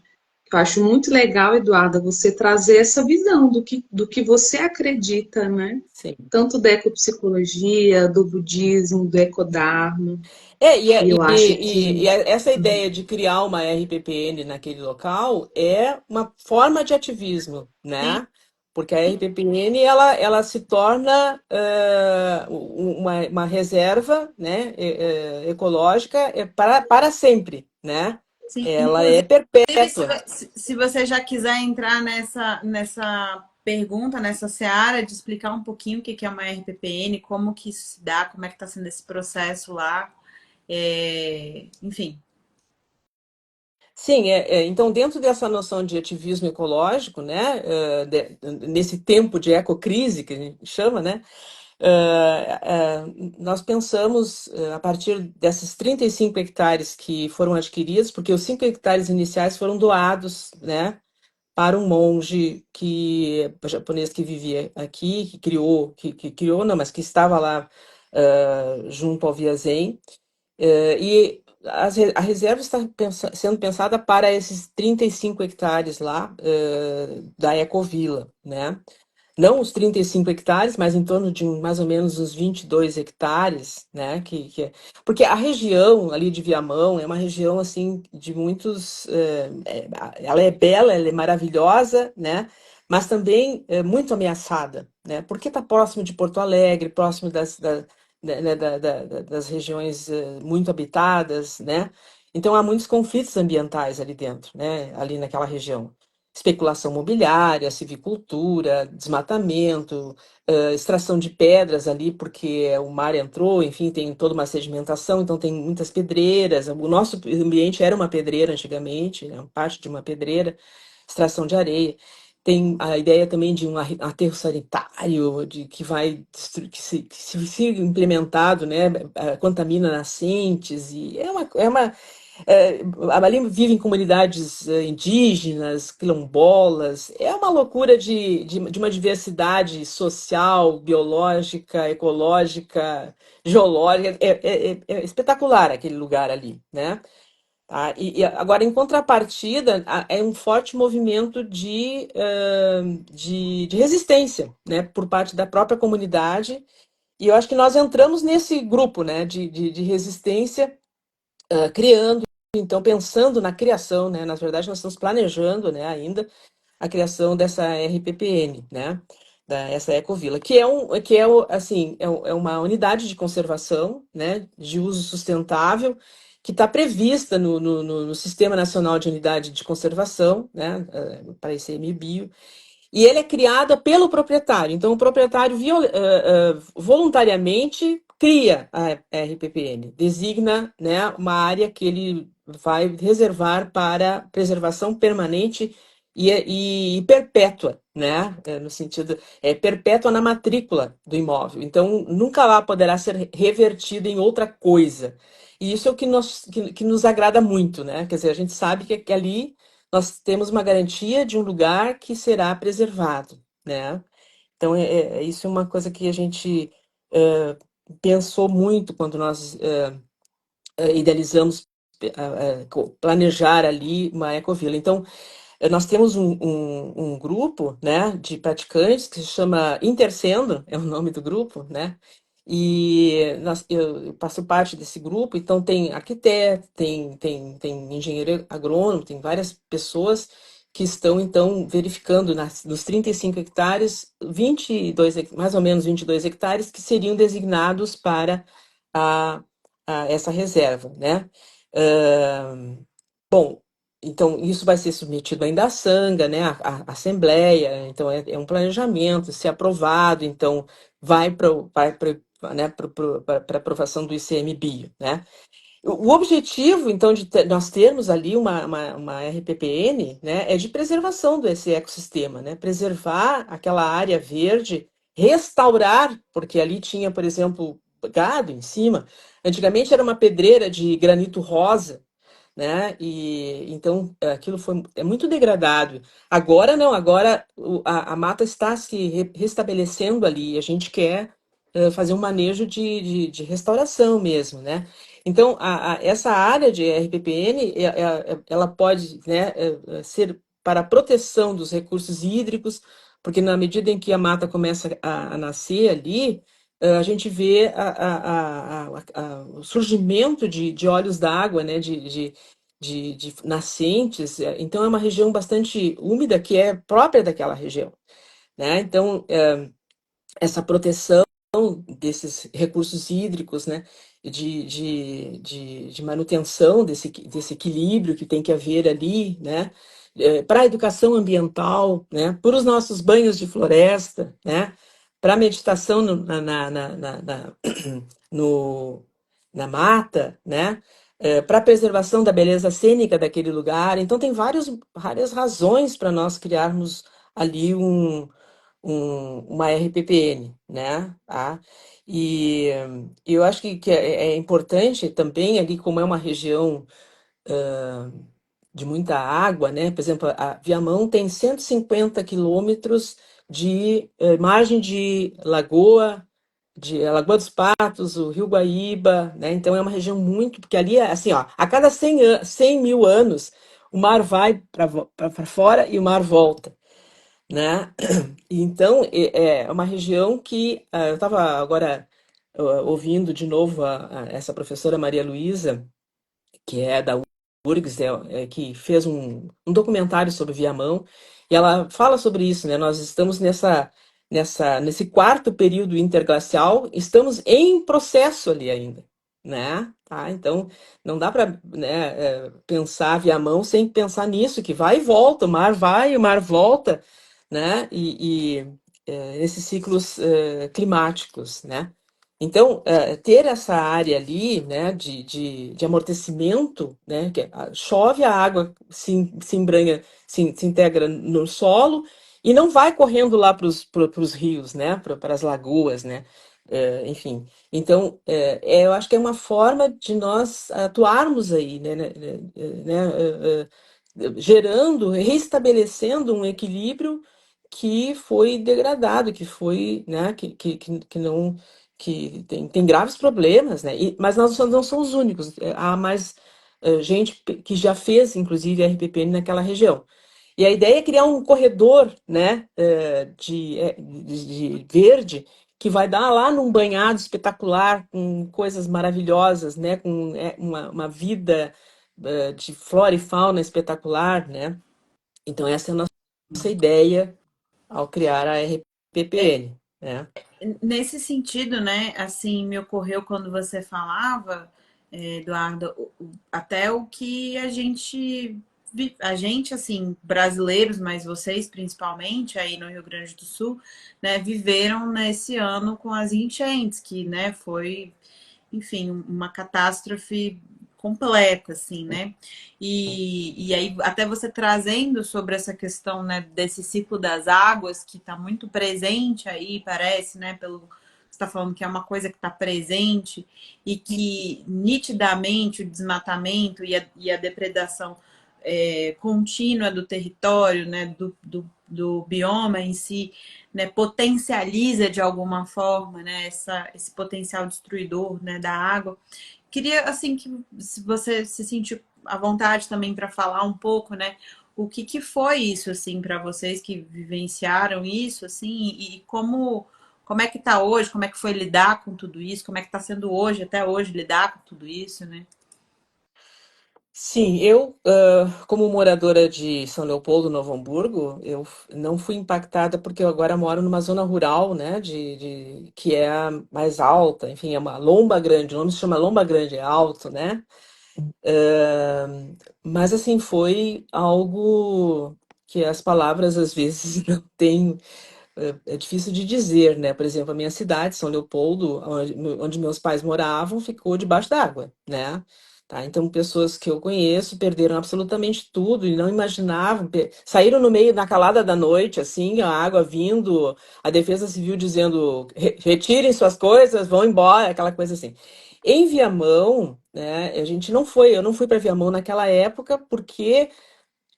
Eu acho muito legal, Eduarda, você trazer essa visão do que você acredita, né? Sim. Tanto da ecopsicologia, do budismo, do ecodharma. E eu acho E que essa ideia de criar uma RPPN naquele local é uma forma de ativismo, Sim, né? Porque a RPPN ela se torna uma reserva, né, ecológica para sempre, né? sim. Ela é Inclusive, perpétua. se você já quiser entrar nessa pergunta, nessa seara, de explicar um pouquinho o que que é uma RPPN, como que isso se dá, como é que está sendo esse processo lá, enfim. Sim, então dentro dessa noção de ativismo ecológico, né, nesse tempo de ecocrise que a gente chama, né, eh, eh, nós pensamos a partir desses 35 hectares que foram adquiridos, porque os 5 hectares iniciais foram doados, né, para um monge japonês que vivia aqui, que criou, não, mas que estava lá junto ao Via Zen. E a reserva está sendo pensada para esses 35 hectares lá da Ecovila, né? Não os 35 hectares, mas em torno de mais ou menos uns 22 hectares, né? Porque a região ali de Viamão é uma região assim de muitos. Ela é bela, ela é maravilhosa, né? Mas também é muito ameaçada, né? Porque está próximo de Porto Alegre, próximo das regiões muito habitadas, né? Então há muitos conflitos ambientais ali dentro, né? Ali naquela região especulação imobiliária, silvicultura, desmatamento, extração de pedras ali, porque o mar entrou, enfim, tem toda uma sedimentação, então tem muitas pedreiras. O nosso ambiente era uma pedreira antigamente, né, parte de uma pedreira, extração de areia. Tem a ideia também de um aterro sanitário, que vai se implementado, né, contamina nascentes, e é, ali vivem comunidades indígenas, quilombolas. É uma loucura de uma diversidade social, biológica, ecológica, geológica. É espetacular aquele lugar ali, né? Tá? E agora, em contrapartida, é um forte movimento de resistência, né, por parte da própria comunidade. E eu acho que nós entramos nesse grupo, né, de resistência criando, então, pensando na criação, né? Na verdade, nós estamos planejando, né, ainda a criação dessa RPPN, né? Essa Ecovila, assim, é uma unidade de conservação, né, de uso sustentável, que está prevista no Sistema Nacional de Unidade de Conservação, né, para ICMBio, e ele é criado pelo proprietário. Então, o proprietário voluntariamente cria a RPPN, designa, né, uma área que ele vai reservar para preservação permanente e perpétua, né, no sentido, perpétua na matrícula do imóvel. Então, nunca lá poderá ser revertido em outra coisa. E isso é o que nos agrada muito, né? Quer dizer, a gente sabe que ali nós temos uma garantia de um lugar que será preservado, né? Então, isso é uma coisa que a gente pensou muito quando nós idealizamos planejar ali uma ecovila. Então, nós temos um grupo, né, de praticantes que se chama Intercendo, é o nome do grupo, né? E eu faço parte desse grupo, então tem arquiteto, tem engenheiro agrônomo, tem várias pessoas que estão, então, verificando nos 35 hectares, 22, mais ou menos 22 hectares, que seriam designados para a, essa reserva, né? Bom, então, isso vai ser submetido ainda à Sanga, né, à Assembleia, então é um planejamento, se aprovado, então vai para, né, para aprovação do ICMBio, né? O objetivo, então, de nós termos ali uma RPPN, né, é de preservação desse ecossistema, né, preservar aquela área verde, restaurar, porque ali tinha, por exemplo, gado em cima. Antigamente era uma pedreira de granito rosa, né? E então aquilo é muito degradado. Agora não, agora a mata está se restabelecendo ali. A gente quer fazer um manejo de restauração mesmo, né? Então essa área de RPPN ela pode, né, ser para a proteção dos recursos hídricos, porque na medida em que a mata começa a nascer ali, a gente vê o surgimento de olhos d'água, né, de nascentes. Então, é uma região bastante úmida que é própria daquela região, né? Então, essa proteção desses recursos hídricos, né? De manutenção desse equilíbrio que tem que haver ali, né? Para a educação ambiental, né? Para os nossos banhos de floresta, né? Para a meditação no, na mata, né? Para a preservação da beleza cênica daquele lugar. Então, tem várias razões para nós criarmos ali uma RPPN, né? Tá? E eu acho que é importante também, ali, como é uma região de muita água, né? Por exemplo, a Viamão tem 150 quilômetros de margem de lagoa, de a Lagoa dos Patos, o Rio Guaíba, né? Então é uma região muito, porque ali é assim, ó, a cada 100 mil anos o mar vai para fora e o mar volta, né? Então é uma região que eu estava agora ouvindo de novo essa professora Maria Luísa, que é da URGS, que fez um documentário sobre Viamão, e ela fala sobre isso, né? Nós estamos nesse quarto período interglacial, estamos em processo ali ainda, né? Tá? Então, não dá para, né, pensar Viamão sem pensar nisso, que vai e volta, o mar vai e o mar volta, né? Esses ciclos climáticos, né? Então, ter essa área ali, né, de amortecimento, né, chove, a água se embranha, se integra no solo e não vai correndo lá para os rios, né, para as lagoas, né, enfim. Então, eu acho que é uma forma de nós atuarmos aí, gerando, restabelecendo um equilíbrio que foi degradado, que foi, né, que não que tem graves problemas, né? Mas nós não somos os únicos. Há mais gente que já fez, inclusive, RPPN naquela região. E a ideia é criar um corredor, né, de verde que vai dar lá num banhado espetacular, com coisas maravilhosas, né, com uma vida de flora e fauna espetacular, né? Então, essa é a nossa ideia ao criar a RPPN, né? Nesse sentido, né, assim, me ocorreu quando você falava, Eduardo, até o que a gente, assim, brasileiros, mas vocês principalmente aí no Rio Grande do Sul, né, viveram nesse ano com as enchentes, que, né, foi, enfim, uma catástrofe completa, assim, né? E aí, até você trazendo sobre essa questão, né, desse ciclo das águas, que está muito presente aí, parece, né, pelo você está falando que é uma coisa que está presente e que nitidamente o desmatamento e a depredação contínua do território, né, do bioma em si, né, potencializa de alguma forma, né, esse potencial destruidor, né, da água. Queria, assim, que se você se sentir à vontade também para falar um pouco, né, o que foi isso, assim, para vocês que vivenciaram isso, assim, e como é que tá hoje, como é que foi lidar com tudo isso, como é que está sendo hoje, até hoje, lidar com tudo isso, né? Sim, eu, como moradora de São Leopoldo, Novo Hamburgo, eu não fui impactada porque eu agora moro numa zona rural, né, que é a mais alta, enfim, é uma lomba grande, o nome se chama lomba grande, é alto, né? Mas assim, foi algo que as palavras às vezes não têm, é difícil de dizer, né? Por exemplo, a minha cidade, São Leopoldo, onde meus pais moravam, ficou debaixo d'água, né? Tá? Então, pessoas que eu conheço perderam absolutamente tudo e não imaginavam, saíram no meio, na calada da noite, assim, a água vindo, a Defesa Civil dizendo: Retirem suas coisas, vão embora", aquela coisa assim. Em Viamão, né, eu não fui para Viamão naquela época porque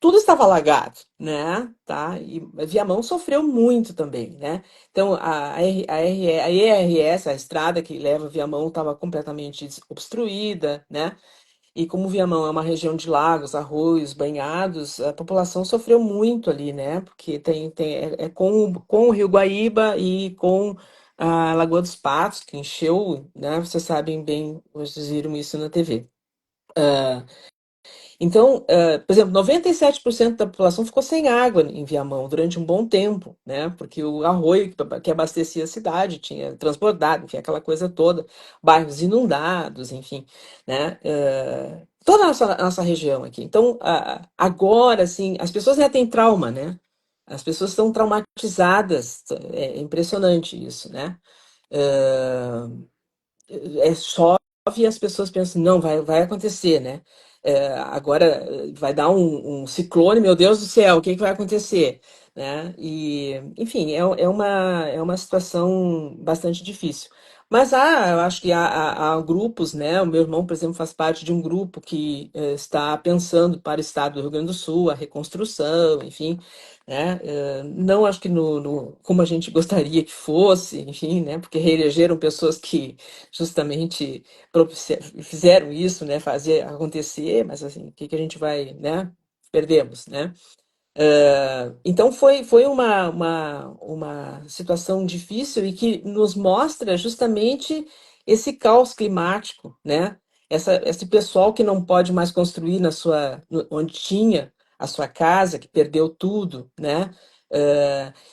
tudo estava alagado, né? Tá? E Viamão sofreu muito também, né? Então, a ERS, a estrada que leva a Viamão, estava completamente obstruída, né? E como Viamão é uma região de lagos, arroios, banhados, a população sofreu muito ali, né? Porque é com o Rio Guaíba e com a Lagoa dos Patos, que encheu, né? Vocês sabem bem, vocês viram isso na TV. Então, por exemplo, 97% da população ficou sem água em Viamão durante um bom tempo, né? Porque o arroio que abastecia a cidade tinha transbordado, enfim, aquela coisa toda, bairros inundados, enfim, né? Toda a nossa região aqui. Então, agora, assim, as pessoas já têm trauma, né? As pessoas estão traumatizadas, é impressionante isso, né? Ah, chove e as pessoas pensam, não, vai acontecer, né? Agora vai dar um ciclone, meu Deus do céu, o que vai acontecer? Né? E, enfim, é uma situação bastante difícil. Mas eu acho que há grupos, né? O meu irmão, por exemplo, faz parte de um grupo que está pensando para o estado do Rio Grande do Sul, a reconstrução, enfim, né? Não acho que como a gente gostaria que fosse, enfim, né? Porque reelegeram pessoas que justamente fizeram isso, né? Fazer acontecer, mas assim, o que que a gente vai, né? Perdemos, né? Então foi uma situação difícil e que nos mostra justamente esse caos climático, né? Esse pessoal que não pode mais construir onde tinha a sua casa, que perdeu tudo, né?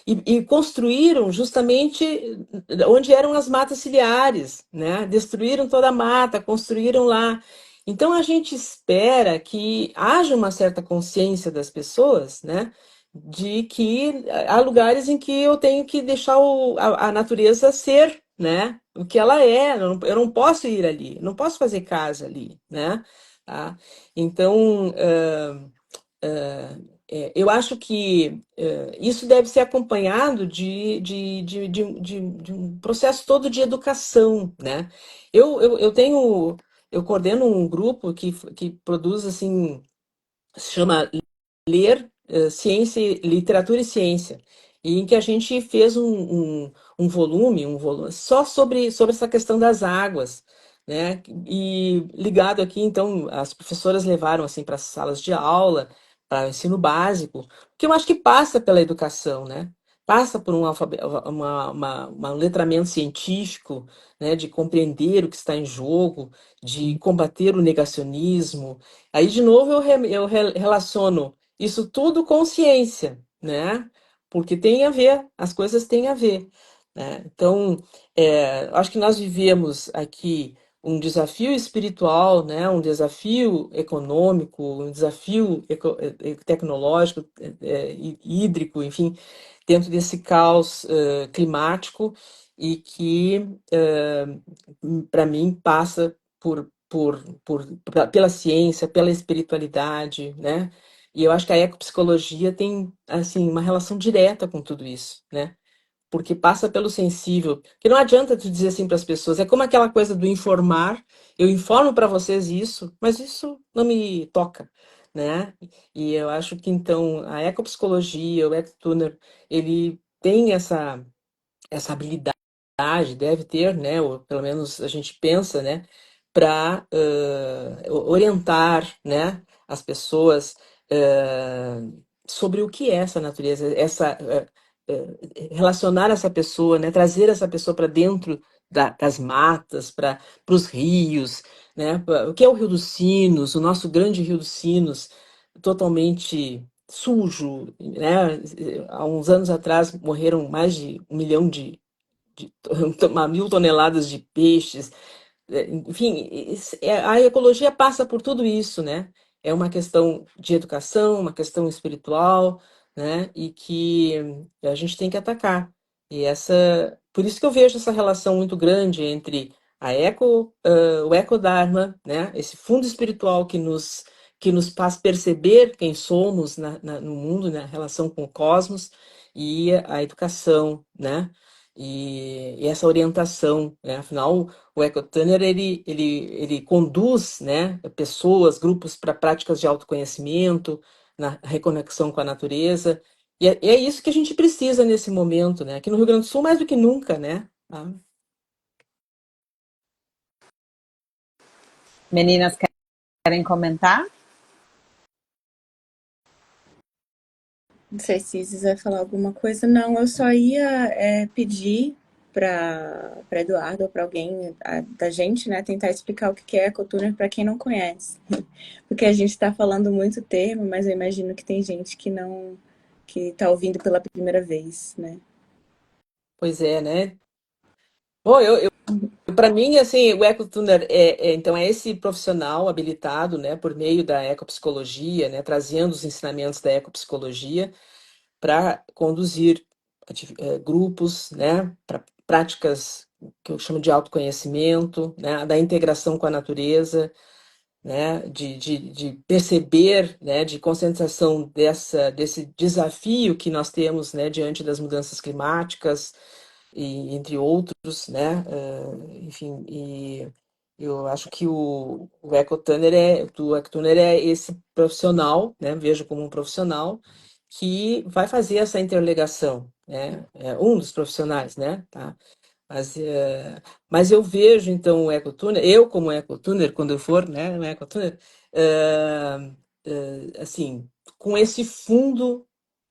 E construíram justamente onde eram as matas ciliares, né? Destruíram toda a mata, construíram lá. Então a gente espera que haja uma certa consciência das pessoas, né? De que há lugares em que eu tenho que deixar a natureza ser, né? O que ela é. Eu não posso ir ali, não posso fazer casa ali, né? Tá? Então, eu acho que isso deve ser acompanhado de um processo todo de educação, né? Eu coordeno um grupo que produz, assim, se chama Ler Ciência, Literatura e Ciência, e em que a gente fez um volume só sobre essa questão das águas, né? E ligado aqui, então, as professoras levaram assim para as salas de aula, para o ensino básico, que eu acho que passa pela educação, né? Passa por um letramento científico, né? De compreender o que está em jogo, de combater o negacionismo. Aí, de novo, eu relaciono isso tudo com ciência, né? Porque tem a ver, as coisas têm a ver, né? Então, acho que nós vivemos aqui um desafio espiritual, né? Um desafio econômico, um desafio tecnológico, hídrico, enfim, dentro desse caos climático e que, para mim, passa pela ciência, pela espiritualidade, né? E eu acho que a ecopsicologia tem, assim, uma relação direta com tudo isso, né? Porque passa pelo sensível. Que não adianta tu dizer assim para as pessoas, é como aquela coisa do informar, eu informo para vocês isso, mas isso não me toca, né? E eu acho que então a ecopsicologia, o ecotuner, ele tem essa habilidade, deve ter, né? Ou pelo menos a gente pensa, né? Para orientar, né? As pessoas sobre o que é essa natureza, relacionar essa pessoa, né? Trazer essa pessoa para dentro das matas, para os rios, né? O que é o Rio dos Sinos, o nosso grande Rio dos Sinos, totalmente sujo, né? Há uns anos atrás morreram mais de 1 milhão de 1.000 toneladas de peixes, enfim, a ecologia passa por tudo isso, né? É uma questão de educação, uma questão espiritual, né? E que a gente tem que atacar. Por isso que eu vejo essa relação muito grande entre o Ecodharma, né? Esse fundo espiritual que nos faz perceber quem somos no mundo, na relação com o cosmos, e a educação, né? E essa orientação, né? Afinal, o ecotoner ele conduz, né, pessoas, grupos para práticas de autoconhecimento, na reconexão com a natureza. E é isso que a gente precisa nesse momento, né? Aqui no Rio Grande do Sul, mais do que nunca, né? Tá? Meninas, querem comentar? Não sei se Isis vai falar alguma coisa. Não, eu só ia pedir para Eduardo ou para alguém da gente, né, tentar explicar o que é ecotuner para quem não conhece. Porque a gente está falando muito termo, mas eu imagino que tem gente que não, que está ouvindo pela primeira vez, né? Pois é, né? Bom, para mim, assim, o ecotuner então é esse profissional habilitado, né, por meio da ecopsicologia, né, trazendo os ensinamentos da ecopsicologia para conduzir grupos, né, para práticas que eu chamo de autoconhecimento, né, da integração com a natureza, né, de perceber, né, de conscientização desse desafio que nós temos, né, diante das mudanças climáticas, e entre outros, né, enfim, e eu acho que o ecotoner é esse profissional, né, vejo como um profissional que vai fazer essa interligação, né, é um dos profissionais, né, tá? Mas, mas eu vejo, então, o ecotuner, eu como ecotuner, quando eu for, né, um ecotuner, assim, com esse fundo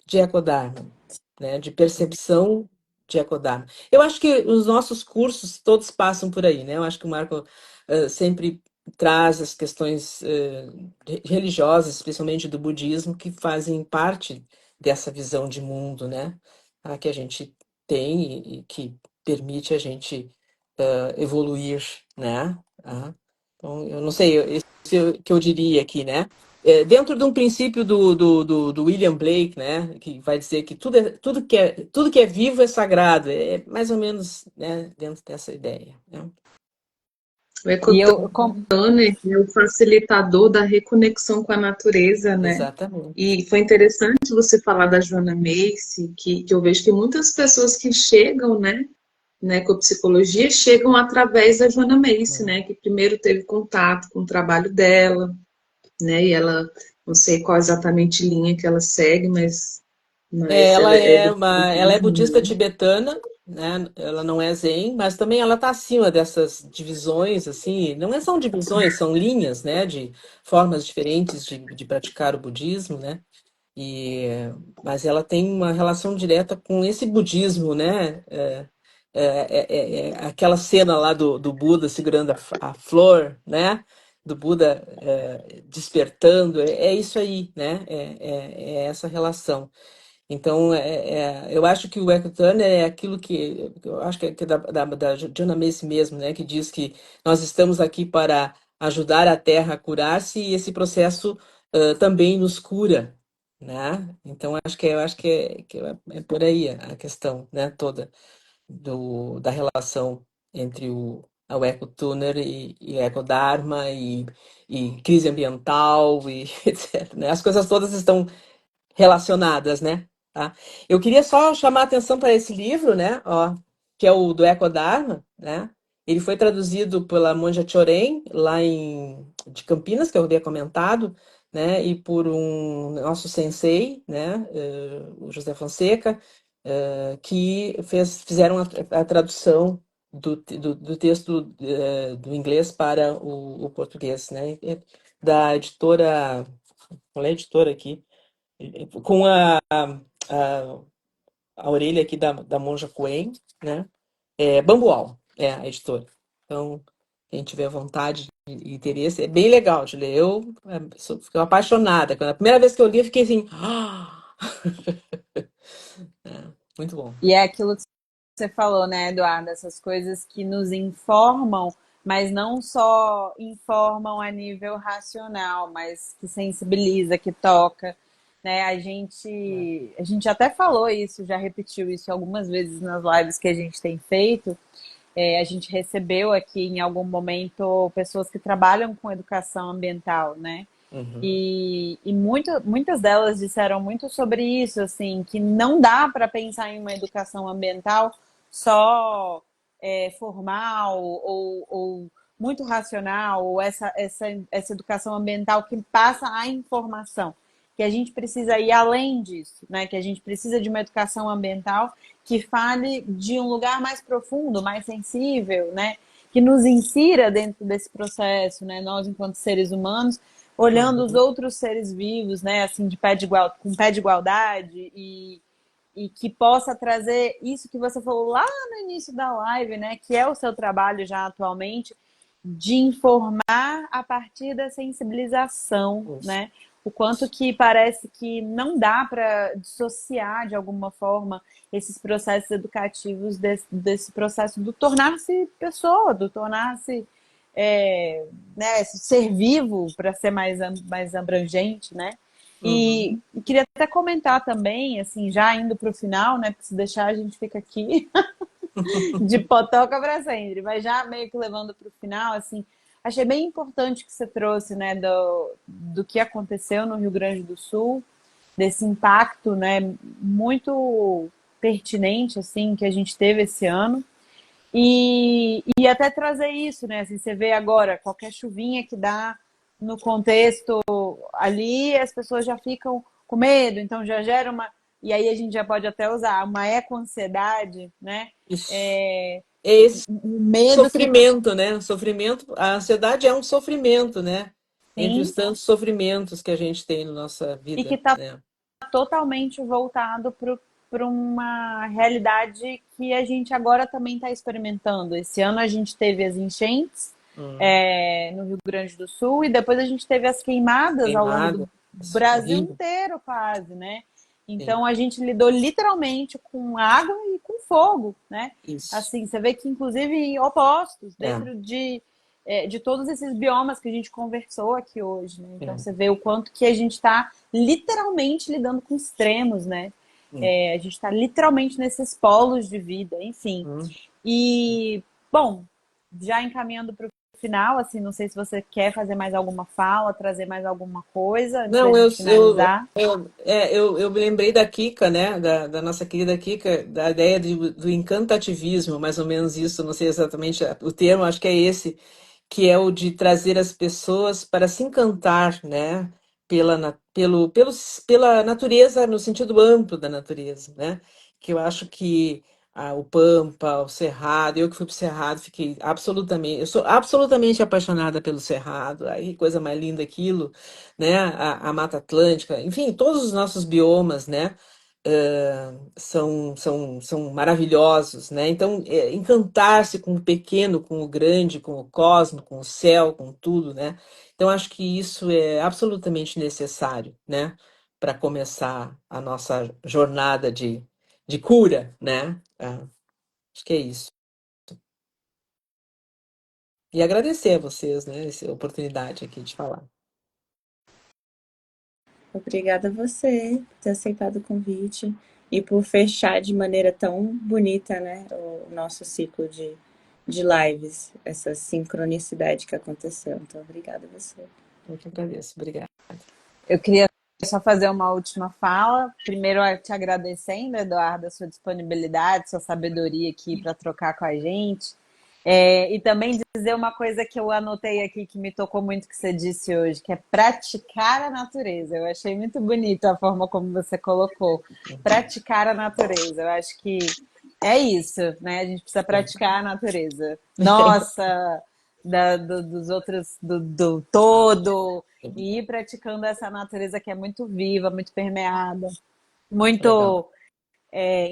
de ecodarma, né, de percepção de ecodarma. Eu acho que os nossos cursos todos passam por aí, né? Eu acho que o Marco sempre traz as questões religiosas, especialmente do budismo, que fazem parte dessa visão de mundo, né? Que a gente tem e que permite a gente evoluir, né? Então, eu não sei, isso é o que eu diria aqui, né? Dentro de um princípio do William Blake, né, que vai dizer que tudo que é vivo é sagrado, é mais ou menos, né, dentro dessa ideia, né? O E eu, ecotoner é o facilitador da reconexão com a natureza, né? Exatamente. E foi interessante você falar da Joanna Macy, que eu vejo que muitas pessoas que chegam, né, na ecopsicologia, chegam através da Joanna Macy, né, que primeiro teve contato com o trabalho dela, né, e ela, não sei qual exatamente linha que ela segue, mas ela é do Ela é budismo, budista né? tibetana, né? Ela não é zen, mas também ela está acima dessas divisões, assim, são divisões, são linhas, né, de formas diferentes de praticar o budismo, né? E, mas ela tem uma relação direta com esse budismo, né? Aquela cena lá do Buda segurando a flor, né? Do Buda despertando, é isso aí, né? É essa relação. Então, eu acho que o ecoturner é aquilo que eu acho que é da Joanna Macy mesmo, né? Que diz que nós estamos aqui para ajudar a Terra a curar-se e esse processo também nos cura, né? Então, eu acho que é por aí a questão, né? Toda da relação entre o ecotuner e o ecodharma e crise ambiental e etc, né? As coisas todas estão relacionadas, né? Tá? Eu queria só chamar a atenção para esse livro, né? Ó, que é o do Ecodharma, né? Ele foi traduzido pela Monja Choren, de Campinas, que eu havia comentado, né? E por um nosso sensei, né? O José Fonseca, que fizeram a tradução do texto do inglês para o português, né? Da editora, qual é a editora aqui? Com a, a orelha aqui da Monja Coen, né? Bambual, é a editora. Então, quem tiver vontade e interesse, é bem legal de ler. Eu fiquei apaixonada. A primeira vez que eu li, eu fiquei assim. Muito bom. E é aquilo que você falou, né, Eduardo? Essas coisas que nos informam, mas não só informam a nível racional, mas que sensibiliza, que toca, né? A gente até falou isso, já repetiu isso algumas vezes nas lives que a gente tem feito. A gente recebeu aqui em algum momento pessoas que trabalham com educação ambiental, né? Uhum. E muitas delas disseram muito sobre isso, assim, que não dá para pensar em uma educação ambiental só formal ou muito racional, ou essa educação ambiental que passa a informação, que a gente precisa ir além disso, né? Que a gente precisa de uma educação ambiental que fale de um lugar mais profundo, mais sensível, né? Que nos insira dentro desse processo, né? Nós, enquanto seres humanos, olhando os Uhum. outros seres vivos, né? Assim, com pé de igualdade e que possa trazer isso que você falou lá no início da live, né? Que é o seu trabalho já atualmente, de informar a partir da sensibilização, Isso. né? O quanto que parece que não dá para dissociar de alguma forma esses processos educativos desse processo do tornar-se pessoa, do tornar-se né, ser vivo, para ser mais abrangente, né? E Uhum. queria até comentar também, assim, já indo para o final, né? Porque se deixar a gente fica aqui de potoca para sempre, mas já meio que levando para o final, assim, achei bem importante que você trouxe, né, do que aconteceu no Rio Grande do Sul, desse impacto, né, muito pertinente, assim, que a gente teve esse ano. E até trazer isso, né? Assim, você vê agora, qualquer chuvinha que dá no contexto ali, as pessoas já ficam com medo, então já gera uma. E aí a gente já pode até usar uma eco-ansiedade, né? Isso. É, É esse um medo que sofrimento, né? O sofrimento, a ansiedade é um sofrimento, né? Entre os sim, tantos sofrimentos que a gente tem na nossa e que vida, está né? totalmente voltado para uma realidade que a gente agora também está experimentando. Esse ano a gente teve as enchentes Hum. no Rio Grande do Sul e depois a gente teve as queimadas ao longo do Queimada, isso, Brasil horrível. inteiro quase, né? Sim, Então a gente lidou literalmente com água e com fogo, né? isso. Assim, você vê que inclusive em opostos É, dentro de todos esses biomas que a gente conversou aqui hoje, né? Então é, você vê o quanto que a gente está literalmente lidando com extremos, né? é. A gente está literalmente nesses polos de vida, enfim. Hum. E, bom, já encaminhando para o final, assim, não sei se você quer fazer mais alguma fala, trazer mais alguma coisa antes da Não, gente finalizar. eu me lembrei da Kika, né? Da nossa querida Kika, da ideia do encantativismo, mais ou menos isso, não sei exatamente o termo, acho que é esse, que é o de trazer as pessoas para se encantar, né? Pela natureza, no sentido amplo da natureza, né? Que eu acho que o Pampa, o Cerrado, eu que fui para o Cerrado, eu sou absolutamente apaixonada pelo Cerrado, aí que coisa mais linda aquilo, né? A Mata Atlântica, enfim, todos os nossos biomas, né? São maravilhosos, né? Então, encantar-se com o pequeno, com o grande, com o cosmo, com o céu, com tudo, né? Então, acho que isso é absolutamente necessário, né? Para começar a nossa jornada de cura, né? Acho que é isso. E agradecer a vocês, né? Essa oportunidade aqui de falar. Obrigada a você por ter aceitado o convite e por fechar de maneira tão bonita, né, o nosso ciclo de lives, essa sincronicidade que aconteceu. Então, obrigada a você. Eu que agradeço. Obrigada. Eu queria só fazer uma última fala. Primeiro, te agradecendo, Eduardo, a sua disponibilidade, sua sabedoria aqui para trocar com a gente. E também dizer uma coisa que eu anotei aqui que me tocou muito que você disse hoje, que é praticar a natureza. Eu achei muito bonito a forma como você colocou. Praticar a natureza. Eu acho que é isso, né? A gente precisa praticar a natureza. Nossa, dos outros, do todo, e ir praticando essa natureza que é muito viva, muito permeada, Legal. muito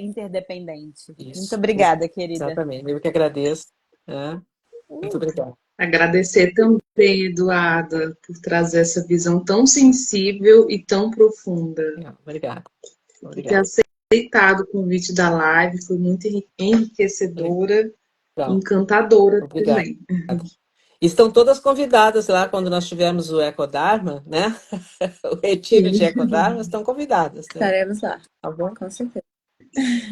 interdependente. Muito Isso. obrigada, querida. Exatamente. Eu que agradeço. Né? Muito obrigada. Agradecer também, Eduarda, por trazer essa visão tão sensível e tão profunda. Legal. Obrigado. E ter Obrigado. aceitado o convite da live foi muito enriquecedora e Legal. encantadora Obrigado. também. Estão todas convidadas lá quando nós tivermos o Ecodharma, né? O retiro de Ecodharma, estão convidadas, né? Estaremos lá, Tá bom? com certeza.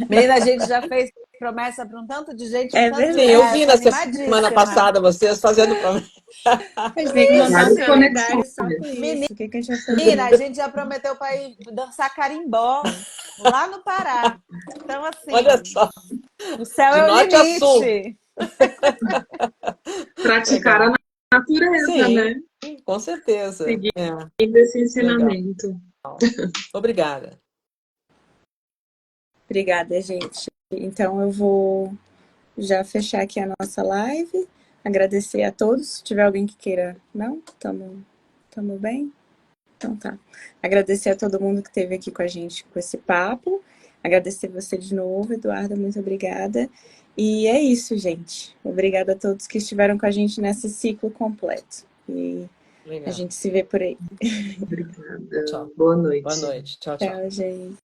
Menina, a gente já fez promessa para um tanto de gente, É um tanto de... verdade. Sim, eu vi tô na semana animadíssima. passada vocês fazendo promessa. A gente tem que montar um Várias calendário só conexões. com isso. Menina, O que que a gente vai fazer? Menina, a gente já prometeu para ir dançar carimbó lá no Pará. Então, Olha assim, só, o céu de é o norte a sul. limite. Praticar Legal. a natureza, né? Sim, com certeza. Seguir É, esse legal. ensinamento. Obrigada. Obrigada, gente. Então eu vou já fechar aqui a nossa live. Agradecer a todos. Se tiver alguém que queira. Não? Tamo bem? Então tá. Agradecer a todo mundo que esteve aqui com a gente com esse papo. Agradecer você de novo, Eduarda. Muito obrigada. E é isso, gente. Obrigada a todos que estiveram com a gente nesse ciclo completo. E Legal. a gente se vê por aí. Obrigada. Tchau. Boa noite. Boa noite. Tchau, tchau. Tchau, gente.